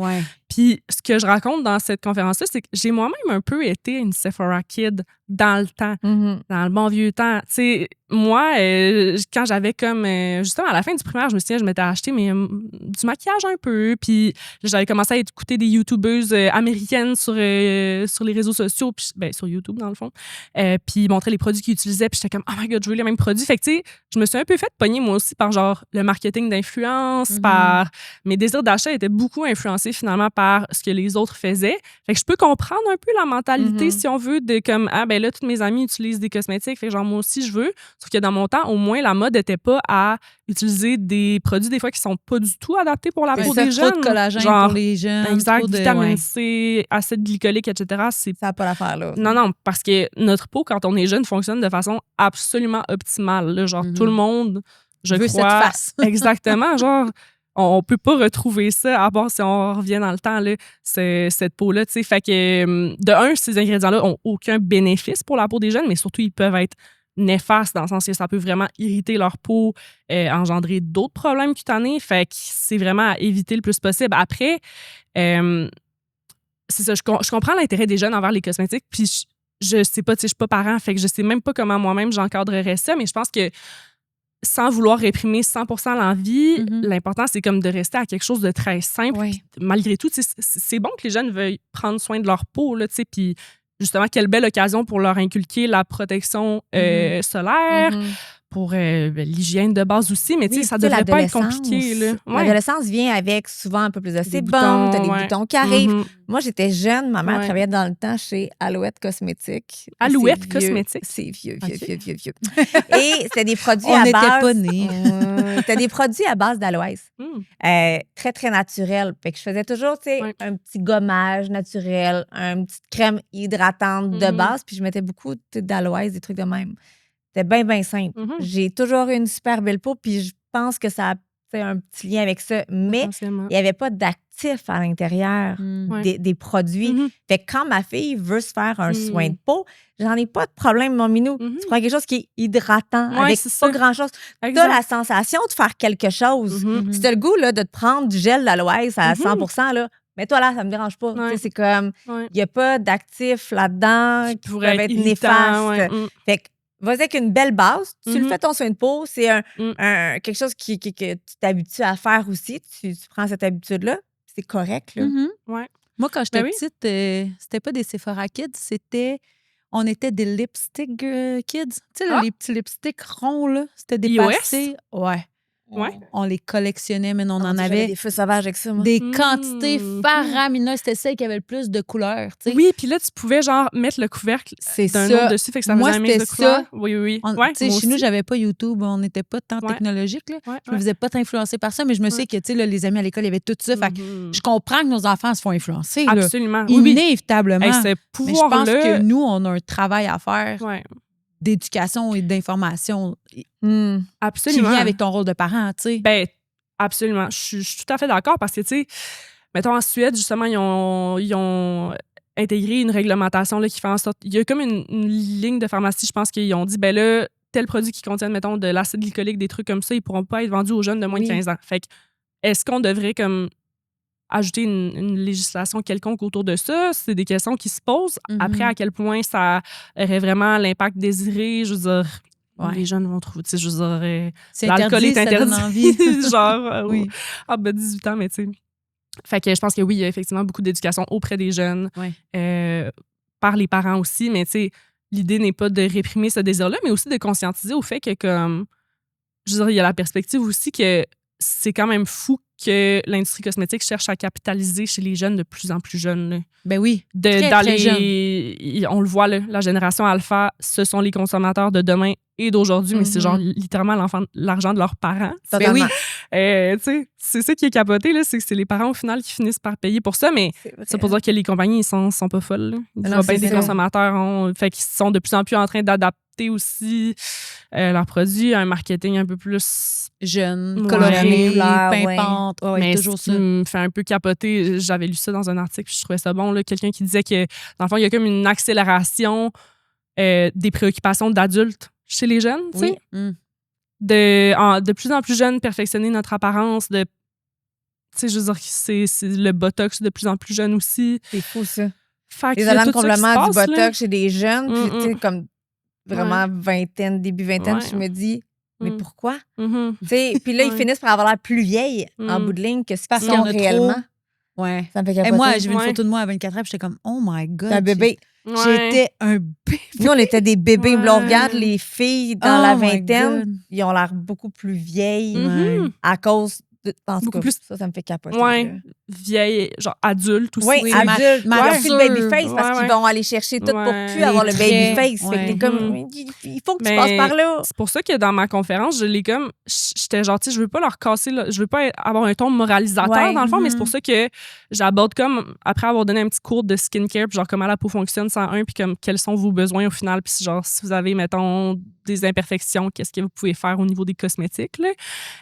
Puis ce que je raconte dans cette conférence-là, c'est que j'ai moi-même un peu été une Sephora Kid dans le temps, dans le bon vieux temps. Tu sais, moi, quand j'avais comme... justement, à la fin du primaire, je me souviens, je m'étais acheté du maquillage un peu. Puis j'avais commencé à écouter des YouTubeuses américaines sur les réseaux sociaux, puis, ben, sur YouTube, dans le fond. Puis ils montraient les produits qu'ils utilisaient. Puis j'étais comme, oh my God, je veux les mêmes produits. Fait que, tu sais, je me suis un peu fait pogner, moi aussi, par genre le marketing d'influence, par... Mes désirs d'achat étaient beaucoup influencés, finalement, par ce que les autres faisaient. Fait que je peux comprendre un peu la mentalité, si on veut, de comme, ah, ben là, toutes mes amies utilisent des cosmétiques. Fait que genre, moi aussi, je veux. Sauf que dans mon temps, au moins, la mode n'était pas à utiliser des produits, des fois, qui sont pas du tout adaptés pour la peau des jeunes. Trop de collagène genre, pour les jeunes. Exact, vitamine C, acide glycolique, etc. Ça n'a pas l'affaire, là. Non, parce que notre peau, quand on est jeune, fonctionne de façon absolument optimale. Là. Genre, tout le monde, je crois... cette face. Exactement, genre... On peut pas retrouver ça, à part si on revient dans le temps, là, cette peau-là. Fait que, de un, ces ingrédients-là ont aucun bénéfice pour la peau des jeunes, mais surtout, ils peuvent être néfastes dans le sens que ça peut vraiment irriter leur peau, engendrer d'autres problèmes cutanés. Fait que c'est vraiment à éviter le plus possible. Après, c'est ça, je comprends l'intérêt des jeunes envers les cosmétiques, puis je sais pas, tu sais, je suis pas parent, fait que je sais même pas comment moi-même j'encadrerais ça, mais je pense que sans vouloir réprimer 100% l'envie, l'important, c'est comme de rester à quelque chose de très simple. Malgré tout, c'est bon que les jeunes veuillent prendre soin de leur peau, là, puis justement, quelle belle occasion pour leur inculquer la protection solaire, pour l'hygiène de base aussi, mais tu sais, ça devrait pas être compliqué. Là. L'adolescence vient avec souvent un peu plus de sébum, t'as des boutons qui arrivent. Moi, j'étais jeune, ma mère travaillait dans le temps chez Alouette Cosmétiques. Alouette Cosmétiques? C'est vieux. Et c'était des produits à base... On n'était pas nés. C'était des produits à base d'aloès. Très, très naturels. Fait que je faisais toujours, tu sais, un petit gommage naturel, une petite crème hydratante de base, puis je mettais beaucoup d'aloès, des trucs de même. C'était bien, bien simple. J'ai toujours eu une super belle peau, puis je pense que ça a un petit lien avec ça. Mais il n'y avait pas d'actifs à l'intérieur des produits. Fait que quand ma fille veut se faire un soin de peau, j'en ai pas de problème, mon minou. Tu prends quelque chose qui est hydratant, avec pas grand-chose. Tu as la sensation de faire quelque chose. Si tu as le goût là, de te prendre du gel d'aloès à 100%, là, mais toi, là, ça me dérange pas. C'est comme, il n'y a pas d'actifs là-dedans qui pourraient être néfastes. Fait que, vas-y avec une belle base. Tu le fais ton soin de peau. C'est quelque chose que tu t'habitues à faire aussi. Tu prends cette habitude-là. C'est correct. Là. Moi, quand j'étais petite, c'était pas des Sephora Kids, on était des Lipstick Kids. Tu sais, les petits lipsticks ronds, là. C'était des passés. On les collectionnait, mais on en avait des feux sauvages avec ça, moi. Des quantités faramineuses. C'était celle qui avait le plus de couleurs. T'sais. Oui, puis là, tu pouvais genre mettre le couvercle d'un autre dessus, fait que ça faisait un mix de couleurs. Oui. Chez nous, j'avais pas YouTube, on n'était pas tant technologique. Là. Je me faisais pas influencer par ça, mais je me sais que les amis à l'école, il y avait tout ça. Fait que je comprends que nos enfants se font influencer. Absolument. Inévitablement. Mais je pense que nous, on a un travail à faire. D'éducation et d'information absolument. Qui vient avec ton rôle de parent, tu sais. Ben, absolument. Je suis tout à fait d'accord parce que, tu sais, mettons en Suède, justement, ils ont intégré une réglementation là, qui fait en sorte... Il y a comme une ligne de pharmacie, je pense qu'ils ont dit, ben là, tel produit qui contient, mettons, de l'acide glycolique, des trucs comme ça, ils pourront pas être vendus aux jeunes de moins de 15 ans. Fait que, est-ce qu'on devrait, comme, ajouter une législation quelconque autour de ça? C'est des questions qui se posent. Après, à quel point ça aurait vraiment l'impact désiré? Je veux dire, les jeunes vont trouver... Tu sais, je veux dire, l'alcool est interdit. Genre, à 18 ans, mais tu sais... Fait que je pense que oui, il y a effectivement beaucoup d'éducation auprès des jeunes, par les parents aussi, mais tu sais, l'idée n'est pas de réprimer ce désir-là, mais aussi de conscientiser au fait que, comme... Je veux dire, il y a la perspective aussi que c'est quand même fou que l'industrie cosmétique cherche à capitaliser chez les jeunes de plus en plus jeunes. Là. Ben oui, très jeune. On le voit, là, la génération alpha, ce sont les consommateurs de demain et d'aujourd'hui, mais c'est genre littéralement l'argent de leurs parents. Ben oui. Tu sais, c'est ça qui est capoté, là, c'est que c'est les parents au final qui finissent par payer pour ça, mais c'est pour dire que les compagnies, ils sont pas folles. Là. Ils voient bien des consommateurs, fait qu'ils sont de plus en plus en train d'adapter aussi leurs produits à un marketing un peu plus jeune, coloré, pimpante. Mais toujours ce qui me fait un peu capoter, j'avais lu ça dans un article puis je trouvais ça bon, là, quelqu'un qui disait que dans le fond, il y a comme une accélération des préoccupations d'adultes chez les jeunes, tu sais. De plus en plus jeunes, perfectionner notre apparence, tu sais, je veux dire, c'est le botox de plus en plus jeune aussi. C'est fou, ça. Fait les allants de complément du botox chez des jeunes, puis tu sais, comme vraiment vingtaine, début vingtaine, je me dis, mais pourquoi? Puis là, ils finissent par avoir l'air plus vieilles en bout de ligne que ce qu'ils sont réellement. Ouais. Ça me fait capoter. Et moi, j'ai vu une photo de moi à 24 ans, puis j'étais comme, oh my God. Un bébé. J'étais un bébé. Nous, on était des bébés. Là, on regarde les filles dans la vingtaine, ils ont l'air beaucoup plus vieilles à cause de. En tout cas, ça me fait capoter. Vieille, genre adulte aussi. Oui, adulte. Ils ont plus de babyface parce qu'ils vont aller chercher tout pour plus avoir le babyface. Fait que t'es comme, il faut que tu passes par là. C'est pour ça que dans ma conférence, j'étais genre, tu sais, je veux pas leur casser, je veux pas avoir un ton moralisateur dans le fond, mais c'est pour ça que j'aborde comme, après avoir donné un petit cours de skincare, puis genre comment la peau fonctionne 101, puis comme quels sont vos besoins au final, puis genre si vous avez, mettons, des imperfections, qu'est-ce que vous pouvez faire au niveau des cosmétiques, là,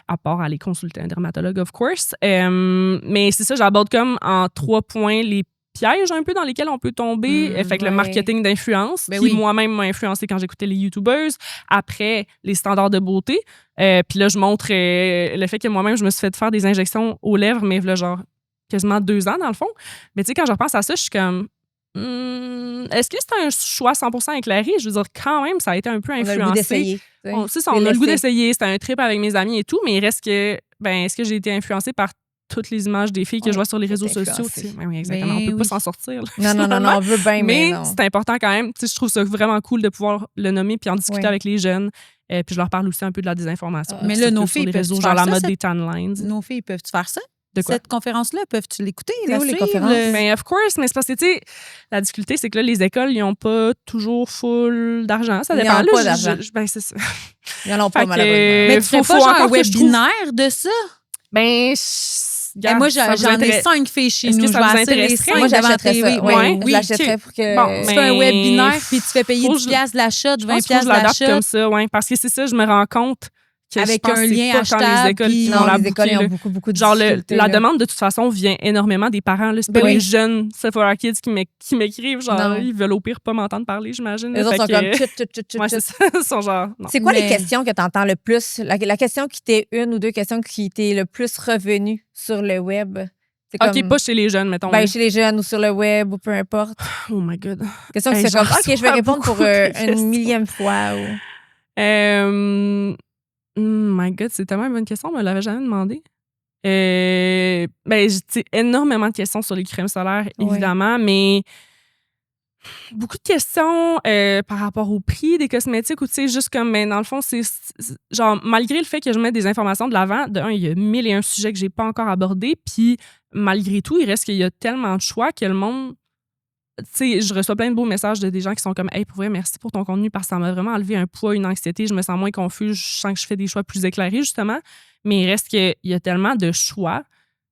à part aller consulter un dermatologue, of course. Mais c'est ça, j'aborde comme en 3 points les pièges un peu dans lesquels on peut tomber. Fait que le marketing d'influence, qui moi-même m'a influencé quand j'écoutais les YouTubers. Après, les standards de beauté. Puis là, je montre le fait que moi-même, je me suis fait faire des injections aux lèvres, mais là, genre quasiment 2 ans dans le fond. Mais tu sais, quand je repense à ça, je suis comme... est-ce que c'est un choix 100% éclairé? Je veux dire, quand même, ça a été un peu influencé. On a le goût d'essayer. On a le goût d'essayer. C'était un trip avec mes amis et tout, mais il reste que... est-ce que j'ai été influencée par toutes les images des filles que je vois sur les réseaux sociaux. Oui, exactement. On peut pas s'en sortir. Là, non, on veut bien, mais non. C'est important quand même. Je trouve ça vraiment cool de pouvoir le nommer puis en discuter avec les jeunes. Puis je leur parle aussi un peu de la désinformation. Mais là, nos filles, sur les réseaux, genre la mode des tanlines. Nos filles, peuvent-tu faire ça? De quoi? Cette conférence-là, peuvent-tu l'écouter? C'est où les conférences? Mais of course, mais c'est parce que, tu sais, la difficulté, c'est que là, les écoles, ils n'ont pas toujours full d'argent. Ça dépend. Ils n'ont pas d'argent. Ben, c'est ça. Ils n'en ont pas, malheureusement. Mais tu ferais pas genre un webinaire de ça? Ben, moi, j'en ai 5 filles chez nous. Est-ce que ça vous intéresserait? Moi, j'achèterais ça. Oui, je l'achèterais pour que... Bon, tu fais un webinaire, puis tu fais payer 10$ de l'achat, 20$ de l'achat. Comme ça, oui. Parce que c'est ça, je me rends compte que avec je pense un lien hashtag. Les écoles qui non, les écoles ont beaucoup de genre difficultés. la demande, de toute façon, vient énormément des parents. Là. C'est pas les jeunes Sephora Kids qui m'écrivent. Genre, ils veulent au pire pas m'entendre parler, j'imagine. Les autres sont comme chut. Ouais, c'est ça. Ils sont genre... C'est quoi les questions que tu entends le plus? La question qui t'est une ou deux questions qui t'est le plus revenue sur le web? OK, pas chez les jeunes, mettons. Ben, chez les jeunes ou sur le web ou peu importe. Oh my God. Question que c'est comme, OK, je vais répondre pour une millième fois. My God, c'est tellement une bonne question, on me l'avait jamais demandé. Ben, j'ai énormément de questions sur les crèmes solaires, évidemment, mais beaucoup de questions par rapport au prix des cosmétiques ou tu sais, juste comme, mais dans le fond, c'est genre, malgré le fait que je mette des informations de l'avant, il y a 1001 sujets que j'ai pas encore abordés, puis malgré tout, il reste qu'il y a tellement de choix que le monde. Tu sais, je reçois plein de beaux messages de des gens qui sont comme « Hey, pour vrai, merci pour ton contenu parce que ça m'a vraiment enlevé un poids, une anxiété. Je me sens moins confuse. Je sens que je fais des choix plus éclairés, justement. » Mais il reste qu'il y a tellement de choix,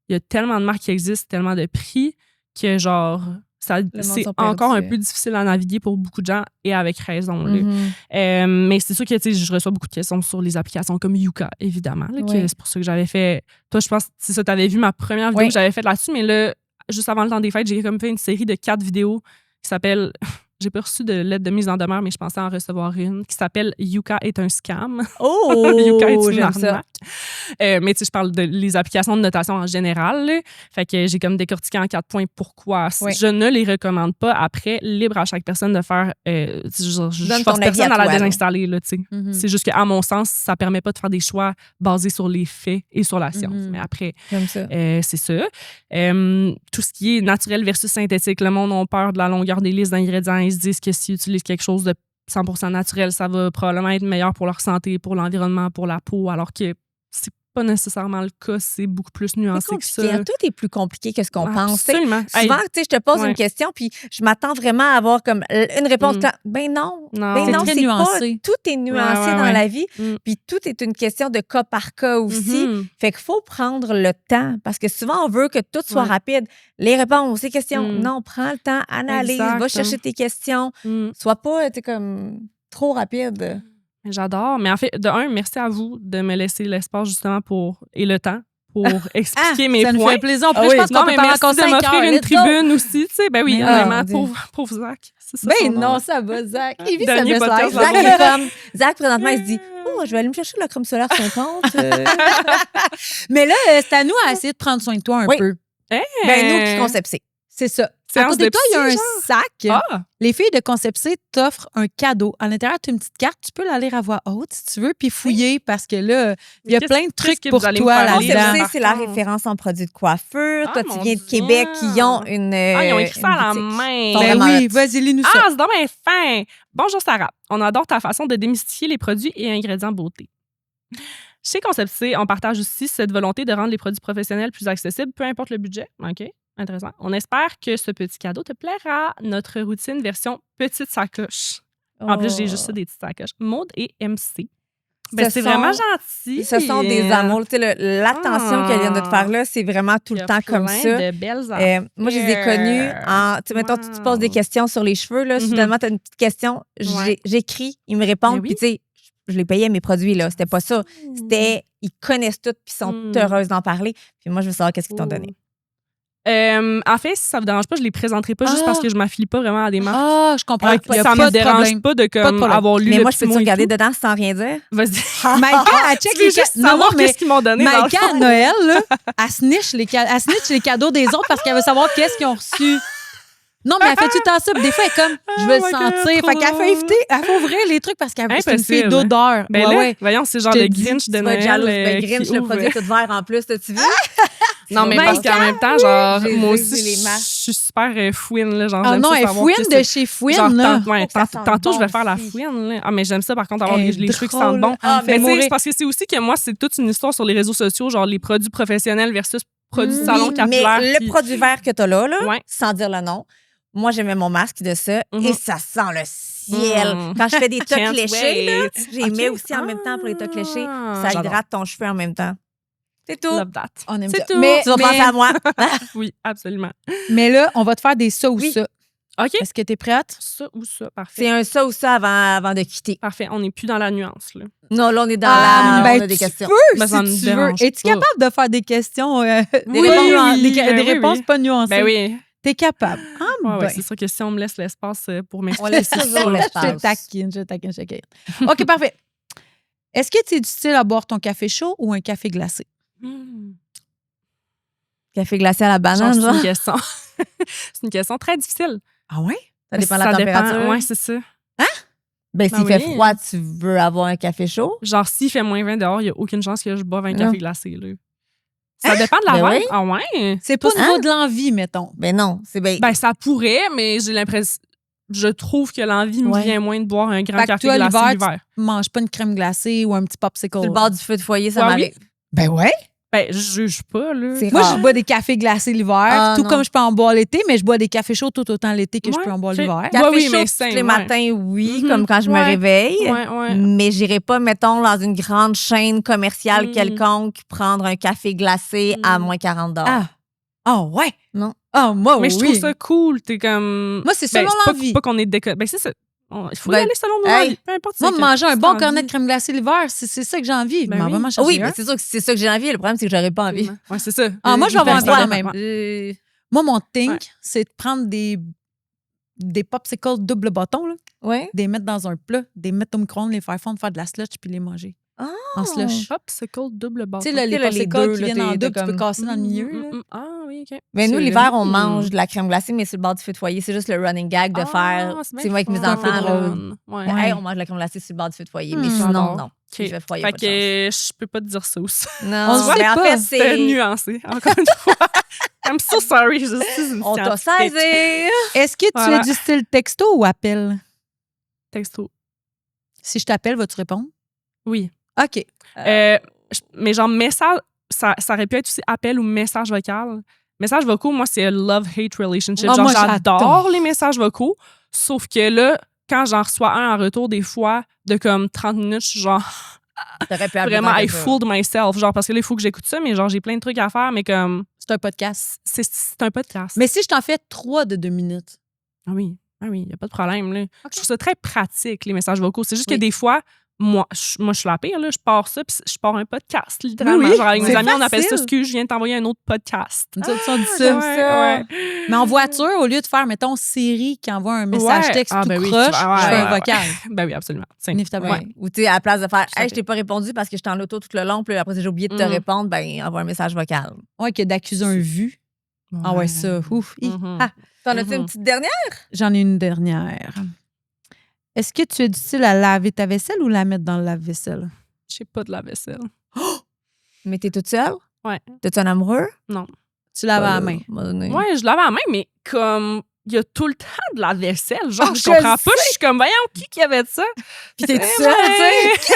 il y a tellement de marques qui existent, tellement de prix que, genre, c'est encore un peu difficile à naviguer pour beaucoup de gens et avec raison. Mais c'est sûr que, tu sais, je reçois beaucoup de questions sur les applications comme Yuka, évidemment. Là, c'est pour ça que j'avais fait... Toi, je pense que c'est ça, tu avais vu ma première vidéo que j'avais faite là-dessus, mais là, juste avant le temps des fêtes, j'ai comme fait une série de 4 vidéos qui s'appelle... J'ai pas reçu de lettre de mise en demeure, mais je pensais en recevoir une qui s'appelle « Yuka est un scam ». Oh! Yuka est une arnaque. ça. Mais tu sais, je parle de les applications de notation en général. Là. Fait que j'ai comme décortiqué en 4 points pourquoi. Je ne les recommande pas. Après, libre à chaque personne de faire... je force personne à la désinstaller. Là, C'est juste qu'à mon sens, ça permet pas de faire des choix basés sur les faits et sur la science. Mais après, c'est ça. Tout ce qui est naturel versus synthétique, le monde a peur de la longueur des listes d'ingrédients. Ils se disent que s'ils utilisent quelque chose de 100% naturel, ça va probablement être meilleur pour leur santé, pour l'environnement, pour la peau, alors que c'est pas nécessairement le cas. C'est beaucoup plus nuancé que ça. Tout est plus compliqué que ce qu'on pense. Absolument. Souvent, je te pose une question, puis je m'attends vraiment à avoir comme une réponse. Ben non. C'est très nuancé. Tout est nuancé dans la vie, puis tout est une question de cas par cas aussi. Fait qu'il faut prendre le temps, parce que souvent, on veut que tout soit rapide. Les réponses, les questions. Non, prends le temps, analyse, va chercher tes questions. Sois pas, comme trop rapide. J'adore. Mais en fait, de un, merci à vous de me laisser l'espace justement et le temps pour expliquer mes points. Ça nous fait plaisir. Je pense qu'on peut parler encore 5 heures. Merci de m'offrir une tribune aussi. Tu sais, ben oui, honnêtement, pauvre Zach. Non, ça va, Zach. Il vit sa Daniel best Potter, life. Zach, présentement, il se dit « Oh, je vais aller me chercher la crème solaire 50. » Mais là, c'est à nous à essayer de prendre soin de toi un peu. Ben nous qui Concepcé. C'est ça. À côté de toi, il y a un sac. Les filles de Concepcé t'offrent un cadeau. À l'intérieur, tu as une petite carte. Tu peux la lire à voix haute si tu veux, puis fouiller parce que là, il y a plein de trucs pour toi là-dedans. C'est la référence en produits de coiffure. Toi, tu viens de Québec. Ils ont une. Ils ont écrit ça à la main. Ben oui, vas-y, lis-nous ça. C'est donc bien fin. Bonjour Sarah. On adore ta façon de démystifier les produits et ingrédients beauté. Chez Concepcé, on partage aussi cette volonté de rendre les produits professionnels plus accessibles, peu importe le budget. OK? Intéressant. On espère que ce petit cadeau te plaira. Notre routine version petite sacoche. En plus, j'ai juste ça, des petites sacoches. Maude et MC. Ben, c'est vraiment gentil. Ce sont des amours. L'attention qu'elle vient de te faire là, c'est vraiment tout le temps comme ça. De belles affaires. Moi, je les ai connues en... Mettons, tu te poses des questions sur les cheveux. Là, soudainement, tu as une petite question. J'écris, ils me répondent. Puis, tu sais, je les payais mes produits. Là. C'était pas ça. C'était... Ils connaissent tout puis sont heureuses d'en parler. Puis moi, je veux savoir qu'est-ce qu'ils t'ont donné. En fait, si ça vous dérange pas, je les présenterai pas juste parce que je m'affilie pas vraiment à des marques. Je comprends. Ça me dérange pas de comme avoir lu. Mais le moi, je peux te petit regarder dedans sans rien dire. Vas-y. Maïka, elle check les juste savoir qu'est-ce qu'ils m'ont donné. Maïka, à Noël, là, elle snitch les cadeaux des autres parce qu'elle veut savoir qu'est-ce qu'ils ont reçu. Non, mais elle fait tout le temps ça. Des fois, elle est comme, je veux le sentir. Fait qu'elle fait éviter, elle fait ouvrir les trucs parce qu'elle c'est une fille d'odeur. Ben là, voyons, c'est genre le Grinch de Noël. Le Grinch, le produit tout vert en plus, t'as-tu vu? Non, mais vas parce voir. qu'en même temps, genre, J'ai moi les aussi, je masques. suis super fouine, là. Genre, Ah j'aime non, ça elle savoir fouine que de c'est- chez Fouine, Genre, là. Faut que ça sente tantôt, je vais bon faire la aussi. fouine, là. Ah, mais j'aime ça, par contre, avoir Elle les est cheveux qui drôle, sentent bon. elle me fait Mais tu sais, mourir. c'est parce que c'est aussi que moi, c'est toute une histoire sur les réseaux sociaux, genre les produits professionnels versus produits Mm. salon Oui, capillaire. mais le puis- produit vert que t'as là, Ouais. sans dire le nom, moi, j'aimais mon masque de ça et ça sent le ciel. Mhm. Quand je fais des tocs Can't léchés, là, wait. j'ai Ok. mets aussi en même temps pour les tocs léchés. Ça J'adore. hydrate ton cheveu en même temps. C'est tout. Love that. On aime C'est ça. tout. Mais, Tu vas penser à moi. Oui, absolument. mais là, on va te faire des ça ou Oui. ça. OK. Est-ce que t'es prête? Ça ou ça, parfait. C'est un ça ou ça avant de quitter. Parfait, on n'est plus dans la nuance, là. Non, là, on est dans Ah, la... ben, on a des tu questions. peux, Ben, ça me si tu veux. dérange Es-tu pas. capable de faire des questions, Oui, des réponses, oui, des ben oui, réponses oui. pas nuancées? Ben oui. T'es capable. Ah, Ouais, ouais, ben. c'est sûr que si on me laisse l'espace pour On m'exprimer. laisse toujours Je l'espace. taquine. OK, parfait. Est-ce que tu es du style à boire ton café chaud ou un café glacé? Café glacé à la Genre, banane, c'est genre. une question. C'est une question très difficile. Ah ouais? Ça dépend de la température. Ouais, c'est ça. Ben, s'il Ben fait oui. froid, tu veux avoir un café chaud? Genre, s'il fait moins 20 dehors, il n'y a aucune chance que je boive un Non. café glacé, là. Ça dépend de la Ben vibe. oui. Ah ouais? C'est pas au niveau de l'envie, mettons. Ben non, c'est bien. Ben, ça pourrait, mais j'ai l'impression... Je trouve que l'envie me Ouais. vient moins de boire un grand Fait que café toi, glacé l'hiver, l'hiver. Mange pas une crème glacée ou un petit popsicle. Sur le bord du feu de foyer, ça Ouais, m'arrive. Ben ouais. Ben, je juge pas, là. C'est Moi, rare. je bois des cafés glacés l'hiver, Ah, tout non. comme je peux en boire l'été, mais je bois des cafés chauds tout autant l'été que je Ouais, peux en boire ok. l'hiver. Café Ouais, oui, chaud mais tous sain, les ouais. matins, oui, Mhm. comme quand je me Ouais. réveille. Ouais, ouais. Mais j'irai pas, mettons, dans une grande chaîne commerciale Mm. quelconque, prendre un café glacé à Mm. moins 40 $. Ah ouais? Non. Ah, moi, Mais oui. je trouve ça cool. T'es comme. Moi, c'est Ben, selon pas- l'envie. Pas qu'on est déconné. Ben, c'est ça. Il faut y Ben, aller selon nos hey, envies. Peu importe. Moi, c'est manger un c'est bon envie. cornet de crème glacée l'hiver, c'est ça que j'ai envie. Ben Mais oui. vraiment Ah chercher oui, un. mais c'est ça que j'ai envie. Le problème, c'est que j'aurais pas envie. Ouais, c'est ça. Ah, moi, je vais avoir Ben, envie ça quand dépend. même. Moi, mon think, Ouais. c'est de prendre des popsicles double bâton, là, Oui. des mettre dans un plat, des mettre au micro-ondes, les faire fondre, faire de la slush puis les manger. Ah. En slush. Popsicle double bâton. Tu sais, là, les Tu sais, là, les popsicles deux, qui là, viennent en t'es double, tu peux comme- casser dans le milieu. là. Ah oui, OK. Mais nous, C'est l'hiver, le- on mange de la crème glacée, mais sur le bord du feu de foyer. C'est juste le running gag de faire. c'est bien C'est moi avec mes fun. enfants, là. Ouais. Ouais. Hey, on mange de la crème glacée sur le bord du feu de foyer. Mais Hmm. sinon, J'adore. non. OK. Il fait froid, il y a Fait pas de chance. que je peux pas te dire ça aussi. Non, On le sait mais en pas. fait, C'était c'est. nuancé, encore une fois. I'm so sorry, je suis une On t'a scientifique. saisi. Est-ce que tu Voilà. es du style texto ou appel? Texto. Si je t'appelle, vas-tu répondre? Oui. OK. Mais genre, message, ça aurait pu être aussi appel ou message vocal. Messages vocaux, moi, c'est un love-hate relationship. Ah, genre, moi, j'adore j'adore. les messages vocaux, sauf que là, quand j'en reçois un en retour, des fois, de comme 30 minutes, je suis genre, T'aurais pu appeler vraiment, tant I que ça. fooled myself. Genre, parce que là, il faut que j'écoute ça, mais genre, j'ai plein de trucs à faire, mais comme, C'est un podcast. c'est un podcast. Mais si je t'en fais 3 de 2 minutes? Ah oui, il n'y a pas de problème. Là. OK. Je trouve ça très pratique, les messages vocaux. C'est juste Oui. que des fois, moi, je suis la pire, là. Je pars ça, puis je pars un podcast, littéralement. Oui, oui, genre, avec mes c'est amis, on appelle ça facile. excuse, je viens de t'envoyer un autre podcast. Nous autres, on dit ça. j'aime ça. Mais en voiture, au lieu de faire, mettons, Siri qui envoie un message Ouais. texte Ah, tout ben oui, croche, tu vas- ouais, je fais un ouais, vocal. Ben oui, absolument. C'est Inévitablement. Ouais. Ou tu sais, à la place de faire Tout à Hey, fait. je t'ai pas répondu parce que j'étais en l'auto tout le long, puis après, j'ai oublié de te Mhm. répondre, ben, envoie un message vocal. Ouais, que d'accuser un vu. Ah ouais, ça. Ouf. Hi. Mhm. Ah, T'en as-tu Mhm. une petite dernière? j'en ai une dernière. Est-ce que tu es du style à laver ta vaisselle ou la mettre dans le lave-vaisselle? Je sais pas de la vaisselle. Mais t'es toute seule? Ouais. T'es un amoureux? Tu laves à la main. Ouais, je lave à la main, mais comme il y a tout le temps de la vaisselle. Genre, Ah, je je comprends le pas. Je suis comme, voyons, qui avait ça? Puis t'es toute Eh seule, ouais. tu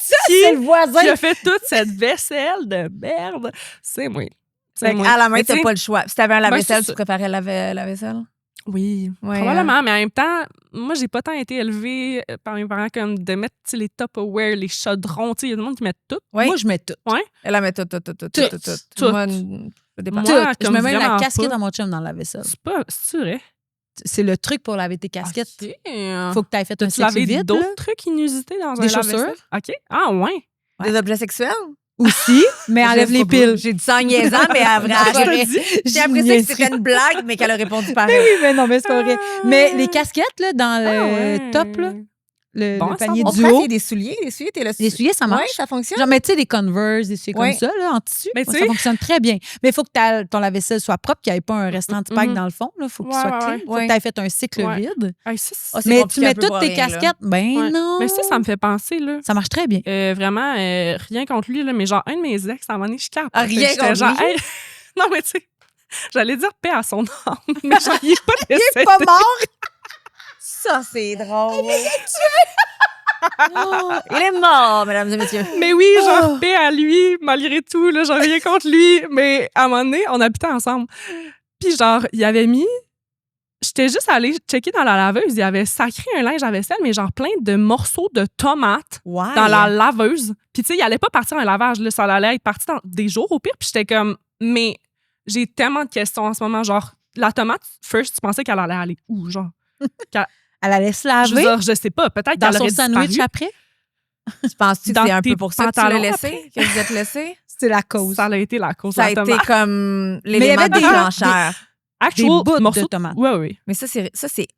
sais? C'est le voisin. Qui a fait toute cette vaisselle de merde? C'est moi. C'est Fait moi. à la main, Mais t'as tu sais, pas le choix. Si t'avais un lave-vaisselle, c'est tu ça. préférais laver la vaisselle? Oui, Ouais, probablement. Mais en même temps, moi, j'ai pas tant été élevée par mes parents comme de mettre tu sais, les Tupperware, les chaudrons. Tu sais, il y a des gens qui mettent tout. Ouais. Moi, je mets tout. Elle la met tout. Tout. Moi, ça dépend. Moi, Tout. Je comme mets même la vraiment casquette pas. à mon chum dans la vaisselle. C'est vrai. C'est le truc pour laver tes casquettes. OK. Faut que tu aies fait un T'as-tu lavé cycle vide. d'autres là. trucs inusités dans Des un lave-vaisselle? chaussures. OK. Ah, ouais. Des objets sexuels? Aussi, mais enlève Je les sais pas. piles. J'ai dit ça en niaisant, mais à vrai, C'est pas j'ai- vrai. j'ai apprécié que c'était une blague, mais qu'elle a répondu pareil. Oui, mais non, mais c'est pas vrai. Mais les casquettes, là, dans le Ah, ouais. top, là, le Bon, panier On du pourrait haut, essayer des souliers. Les souliers, t'es là. les souliers, ça marche. Oui, ça fonctionne. Genre, mais tu sais, des Converse, des souliers Ouais. comme ça, là, en tissu, Mais tu ça sais- fonctionne très bien. Mais il faut que ton lave-vaisselle soit propre, qu'il n'y ait pas un restant de pack Mhm. dans le fond. Il faut qu'il Ouais, soit ouais, clean. ouais. Il faut Ouais. que tu aies fait un cycle Ouais. vide. Ah, ça, Ah, c'est Mais tu compliqué mets un peu toutes pour tes rien, là. casquettes, ben Ouais. non. Mais ça me fait penser, là. Ça marche très bien. Vraiment, rien contre lui, là, mais genre, un de mes ex, à un moment donné, je capte. Ah, rien Fait que j'étais contre genre, lui? hey, Non, mais tu sais, j'allais dire paix à son âme, mais genre, il est pas décédé. Il est pas mort! Ça, c'est drôle. Oh, il est mort, mesdames et messieurs. Mais oui, genre, paix à lui, malgré tout, là, j'en rien contre lui. Mais à un moment donné, on habitait ensemble. Puis genre, il avait mis... J'étais juste allée checker dans la laveuse, il avait sacré un linge à vaisselle, mais genre plein de morceaux de tomates Ouais. dans la laveuse. Puis tu sais, il allait pas partir un lavage, là, ça allait être parti dans des jours au pire. Puis j'étais comme, mais j'ai tellement de questions en ce moment. Genre, la tomate, first, tu pensais qu'elle allait aller où, genre? Elle allait se Je veux laver dire, je sais pas, peut-être dans qu'elle son aurait sandwich disparu. après. Tu penses-tu que Dans c'est un tes peu pour ça que tu l'as pantalons laissé? Que vous êtes laissé? C'est la cause. Ça a été la cause Ça a de la été tomate. comme il y avait l'élément des- déclencheur. Actual des bouts de morceaux tomates. Ouais, oui. Mais ça, c'est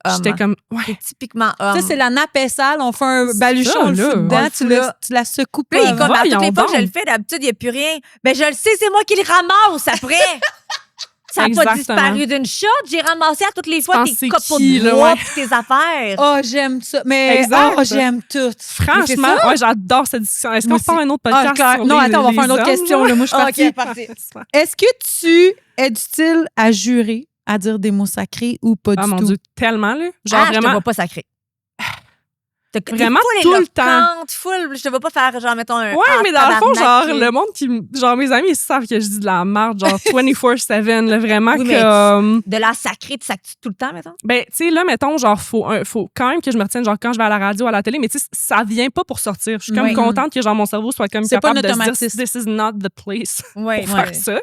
homme. J'étais comme, ouais. C'est typiquement homme. Ça, c'est la nappe est sale, on fait un C'est baluchon, ça, on le là. fout On dedans, le tu fout la- là. tu la secoues Puis là, il pas est comme avant. à toutes les Voyons fois que je donc. le fais, d'habitude, il n'y a plus rien. Ben, je le sais, c'est moi qui le ramasse après. Ça n'a pas Exactement. disparu d'une shot. J'ai ramassé à toutes les fois penses tes c'est copeaux qui, de là, bois ouais? pis tes affaires. Oh, j'aime ça. Mais Exact. oh, j'aime tout. Franchement, ouais, j'adore cette discussion. Est-ce qu'on Moi se parle un autre Ah, podcast? clair. sur Non, les- attends, on va faire une les autre hommes, question. là? Là. Moi, je suis partie. OK, parti. Est-ce que tu es du style à jurer, à dire des mots sacrés ou pas Ah du mon tout? Dieu, tellement, là. Genre, Je te vraiment, vois pas sacré. Vraiment T'es tout full le temps. éloquente, full. Je te vois pas faire, genre, mettons, un. Ouais, mais dans le fond, genre, tabarnak, le monde qui. Genre, mes amis, ils savent que je dis de la merde, genre 24/7, là, vraiment Oui, mais comme. De la sacrée, tu sacres tout le temps, mettons? Ben, tu sais, là, mettons, genre, faut quand même que je me retienne, genre, quand je vais à la radio, à la télé, mais tu sais, ça vient pas pour sortir. Je suis comme Oui. contente que, genre, mon cerveau soit comme C'est pas capable un de se dire, automatisme. this is not the place Oui, pour faire ça.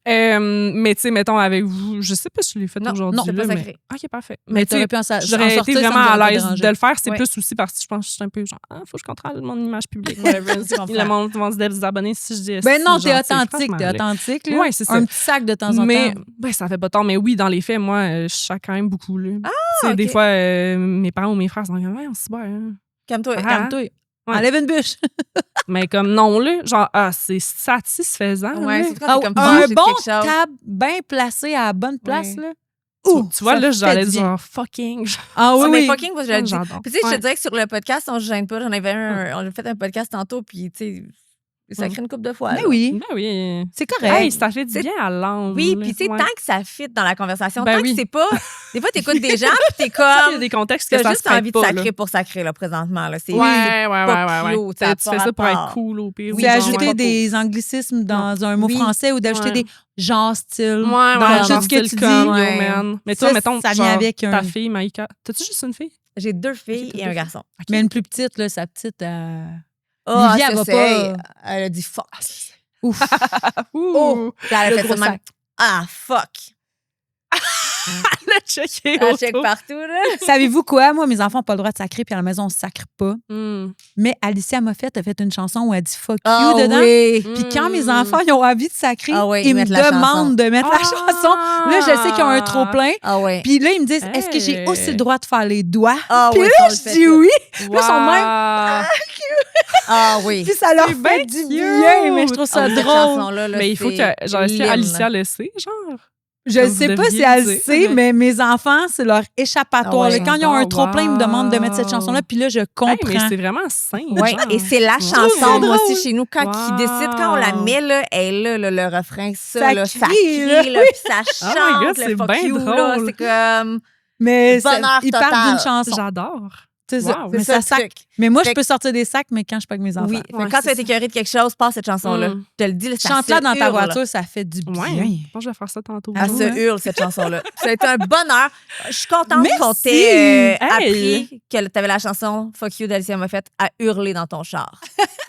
Mais, tu sais, mettons, avec vous, je sais pas si je l'ai fait Non, aujourd'hui. non, c'est pas là, mais- sacré. OK, parfait. Mais Mais, tu sais, t'aurais pu en sortir. j'aurais été ça vraiment me à aurait l'aise dérangé. de le faire. C'est Ouais. plus aussi parce que je pense que je suis un peu genre, faut que je contrôle mon image publique. Je comprends. Le monde va se désabonner si je dis. Ben non, si, t'es genre, tu sais, authentique, franchement, t'es là. authentique. Là. Ouais, c'est ça. Un petit sac de temps en Mais temps. ben, ça fait pas tort. Mais oui, dans les faits, moi, je sac quand même beaucoup. Là. Tu sais, ok. des fois, mes parents ou mes frères sont comme, ouais, on se bat. Hein. Calme-toi. Ah. Calme-toi. Enlève une bûche. Mais comme non, là, genre, c'est satisfaisant. Ouais, là. c'est quand t'es comme un fâché de bon quelque chose. table bien placé à la bonne place. Ouais. Là. Tu vois, ça là, fait j'allais du dire bien. genre fucking. Ah oui, Ouais, mais oui. fucking, moi, je le dis. J'adore. Puis, tu sais, je Ouais. te dirais que sur le podcast, on se gêne pas. J'en avais on a fait un podcast tantôt, puis, tu sais, ça crée une couple de fois. Mais là. oui, Ben oui. c'est correct. Hey, ça fait du C'est- bien à l'âme. Oui, là. puis, tu sais, Ouais. tant que ça fit dans la conversation, Ben tant oui. que c'est pas. Des fois, t'écoutes des gens, puis t'es Il y a comme. des contextes que T'as ça juste se prête envie de pas, sacrer là. pour sacrer, là, présentement. Là. C'est Ouais. pas cute, ça a Tu pas fais ça pour rapport. être cool au pire. Oui, C'est genre, ajouter ouais. des anglicismes dans un mot Oui. français ou d'ajouter Ouais. des genre style Ouais, dans ouais, tout genre ce que tu style dis. comme, Ouais. yo, man. Mais Ça, toi, mettons, ça vient genre, avec un- ta fille, Maïka. T'as-tu juste une fille? J'ai 2 filles et un garçon. Mais une plus petite, là, sa petite. Oh, Livia, ça, elle va c'est- pas- Elle a dit fuck. Ouf. Oh! Puis elle a Le fait gros ça de même. sac. Ah, fuck. Le checker Elle check autour. partout, là. Savez-vous quoi? Moi, mes enfants n'ont pas le droit de sacrer, puis à la maison, on ne sacre pas. Mm. Mais Alicia Moffett a fait une chanson où elle dit fuck Ah you dedans. oui. Puis quand mes Mm. enfants ils ont envie de sacrer, Ah oui, ils me mettre la chanson. demandent de mettre la Ah! chanson. Là, je sais qu'ils ont un trop-plein. Ah oui. Puis là, ils me disent, est-ce que j'ai Hey. aussi le droit de faire les doigts? Ah Puis oui, là, on le je fait dis tout. oui. Puis là, ils sont de même. Ah oui. Puis ça leur C'est fait bien du cute. bien, mais je trouve ça Ah oui, cette drôle. chanson-là, là, Mais il faut c'est que. Genre, est-ce que l'hymne. Alicia le sait, genre? Je Comme ne sais vous pas si deviez elle dire. sait, mais mes enfants, c'est leur échappatoire. Ah ouais, Là, quand ils ont un j'adore. trop-plein, ils me demandent de mettre cette Wow. chanson-là. Puis là, je Hey, comprends. mais c'est vraiment sain. Oui, genre. et c'est la Ouais. chanson, C'est moi drôle. aussi, chez nous, quand ils décident, quand on la Wow. met, là, elle est là, le refrain, ça, Ça là, crie, ça crie, là. là, puis ça Oh my chante, God, le c'est fuck bien you, là, drôle. c'est comme... Mais Bonheur ils parlent total. d'une chanson. J'adore. C'est ça. Wow. Mais C'est ça le sac. truc. Mais moi, je Fait peux sortir des sacs, mais quand je suis pas avec mes enfants. Oui, Ouais, fait que quand tu vas c'est être écœuré de quelque chose, passe cette chanson-là. Mm. Je te le dis, là, ça Chante-la se dans ta hurle. voiture, ça fait du bien. Ouais. Je pense que je vais faire ça tantôt. Elle Ouais. se hurle, cette chanson-là. Ça a été un bonheur. Je suis contente Merci. qu'on t'ait Hey. appris que tu avais la chanson Fuck You d'Alicia Moffett à hurler dans ton char.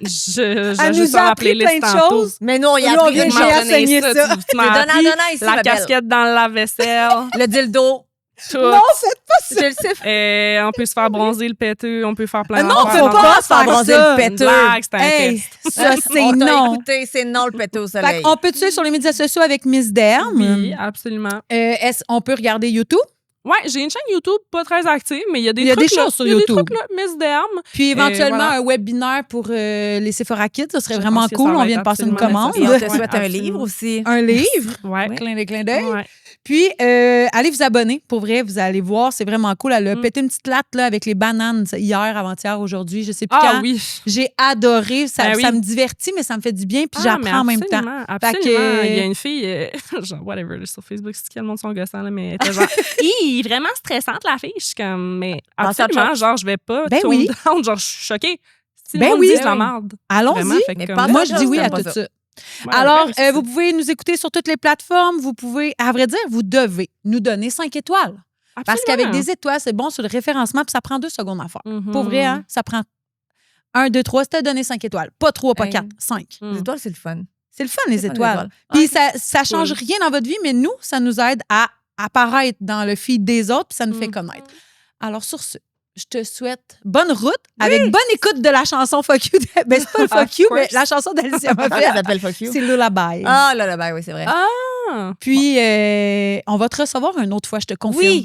Je Elle juste nous a ma appris playlist plein de tantôt. choses. Mais nous, on y a Nous, on appris vient une de Tu m'as j'ai chose. enseigné donné ça. Tu m'as Donnant, appris donnant ici, la ma belle. casquette dans la vaisselle. Le dildo. Tout. Non, faites pas ça. Je le sais. Et on peut se faire bronzer le péteux, on peut faire plein Ah non, d'affaires. faut pas se faire bronzer ça. le C'est une péteux. blague, c'est un Hey, test. ça, c'est On t'a non. écouté, c'est non le péteux au soleil. Fait on peut tuer sur les médias sociaux avec Miss Derm. Oui, absolument. On peut regarder YouTube. Ouais, j'ai une chaîne YouTube pas très active, mais il y a des Il y a trucs des là, choses sur il y a des YouTube. trucs là, Miss Derm. Puis éventuellement, voilà. un webinaire pour les Sephora Kids. Ça serait Je vraiment pense que cool. ça va On vient être de passer une absolument commande. Et on te Ouais, souhaite un absolument. livre aussi. Un livre. Ouais. Clin d'œil. Ouais. Puis, allez vous abonner. Pour vrai, vous allez voir, c'est vraiment cool. Elle a pété une petite latte là, avec les bananes hier, avant-hier, aujourd'hui, je sais plus quand. Oui. J'ai adoré. Ça, oui. ça me divertit, mais ça me fait du bien. Puis j'apprends en même temps. Absolument. Il y a une fille, genre, whatever, sur Facebook, c'est qu'elle montre son gossant, là, mais elle était genre, vraiment stressante, la fille. Je suis comme, mais absolument, genre, je vais pas tone down, genre, je suis choquée. Si le monde dit la merde. Allons-y. Mais pas moi, je dis oui à tout ça. Ouais, alors, vous pouvez nous écouter sur toutes les plateformes. Vous pouvez, à vrai dire, vous devez nous donner 5 étoiles. Absolument. Parce qu'avec des étoiles, c'est bon sur le référencement, puis ça prend 2 secondes à faire. Pour vrai, hein, ça prend 1, 2, 3. C'était donné 5 étoiles. Pas 3, pas 4, 5. Les étoiles, c'est le fun. C'est le fun, les étoiles. Puis ça change rien dans votre vie, mais nous, ça nous aide à apparaître dans le feed des autres, puis ça nous fait connaître. Alors, sur ce, je te souhaite bonne route avec bonne écoute de la chanson Fuck You. Ben, c'est pas le Fuck You, mais la chanson d'Alicia Moffett. Ça s'appelle Fuck You. C'est Lullaby. Ah, Lullaby, oui, c'est vrai. Puis, on va te recevoir une autre fois, je te confirme. Oui,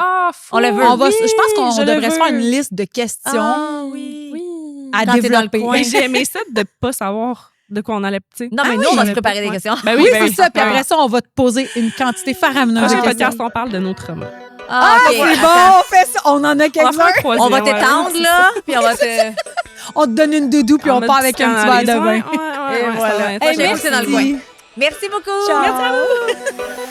on le veut. Je pense qu'on devrait se faire une liste de questions à développer. J'ai aimé ça de pas savoir de quoi on allait. Non, mais nous, on va se préparer des questions. Ben oui, c'est ça. Puis après ça, on va te poser une quantité faramineuse de questions. questions. On parle de nos traumas. C'est bon, on fait ça. On en a quelques-uns. On va t'étendre, là, puis on va te... On te donne une doudou, puis on part avec un petit verre de vin. Et voilà. Merci beaucoup. Ciao. Merci à vous.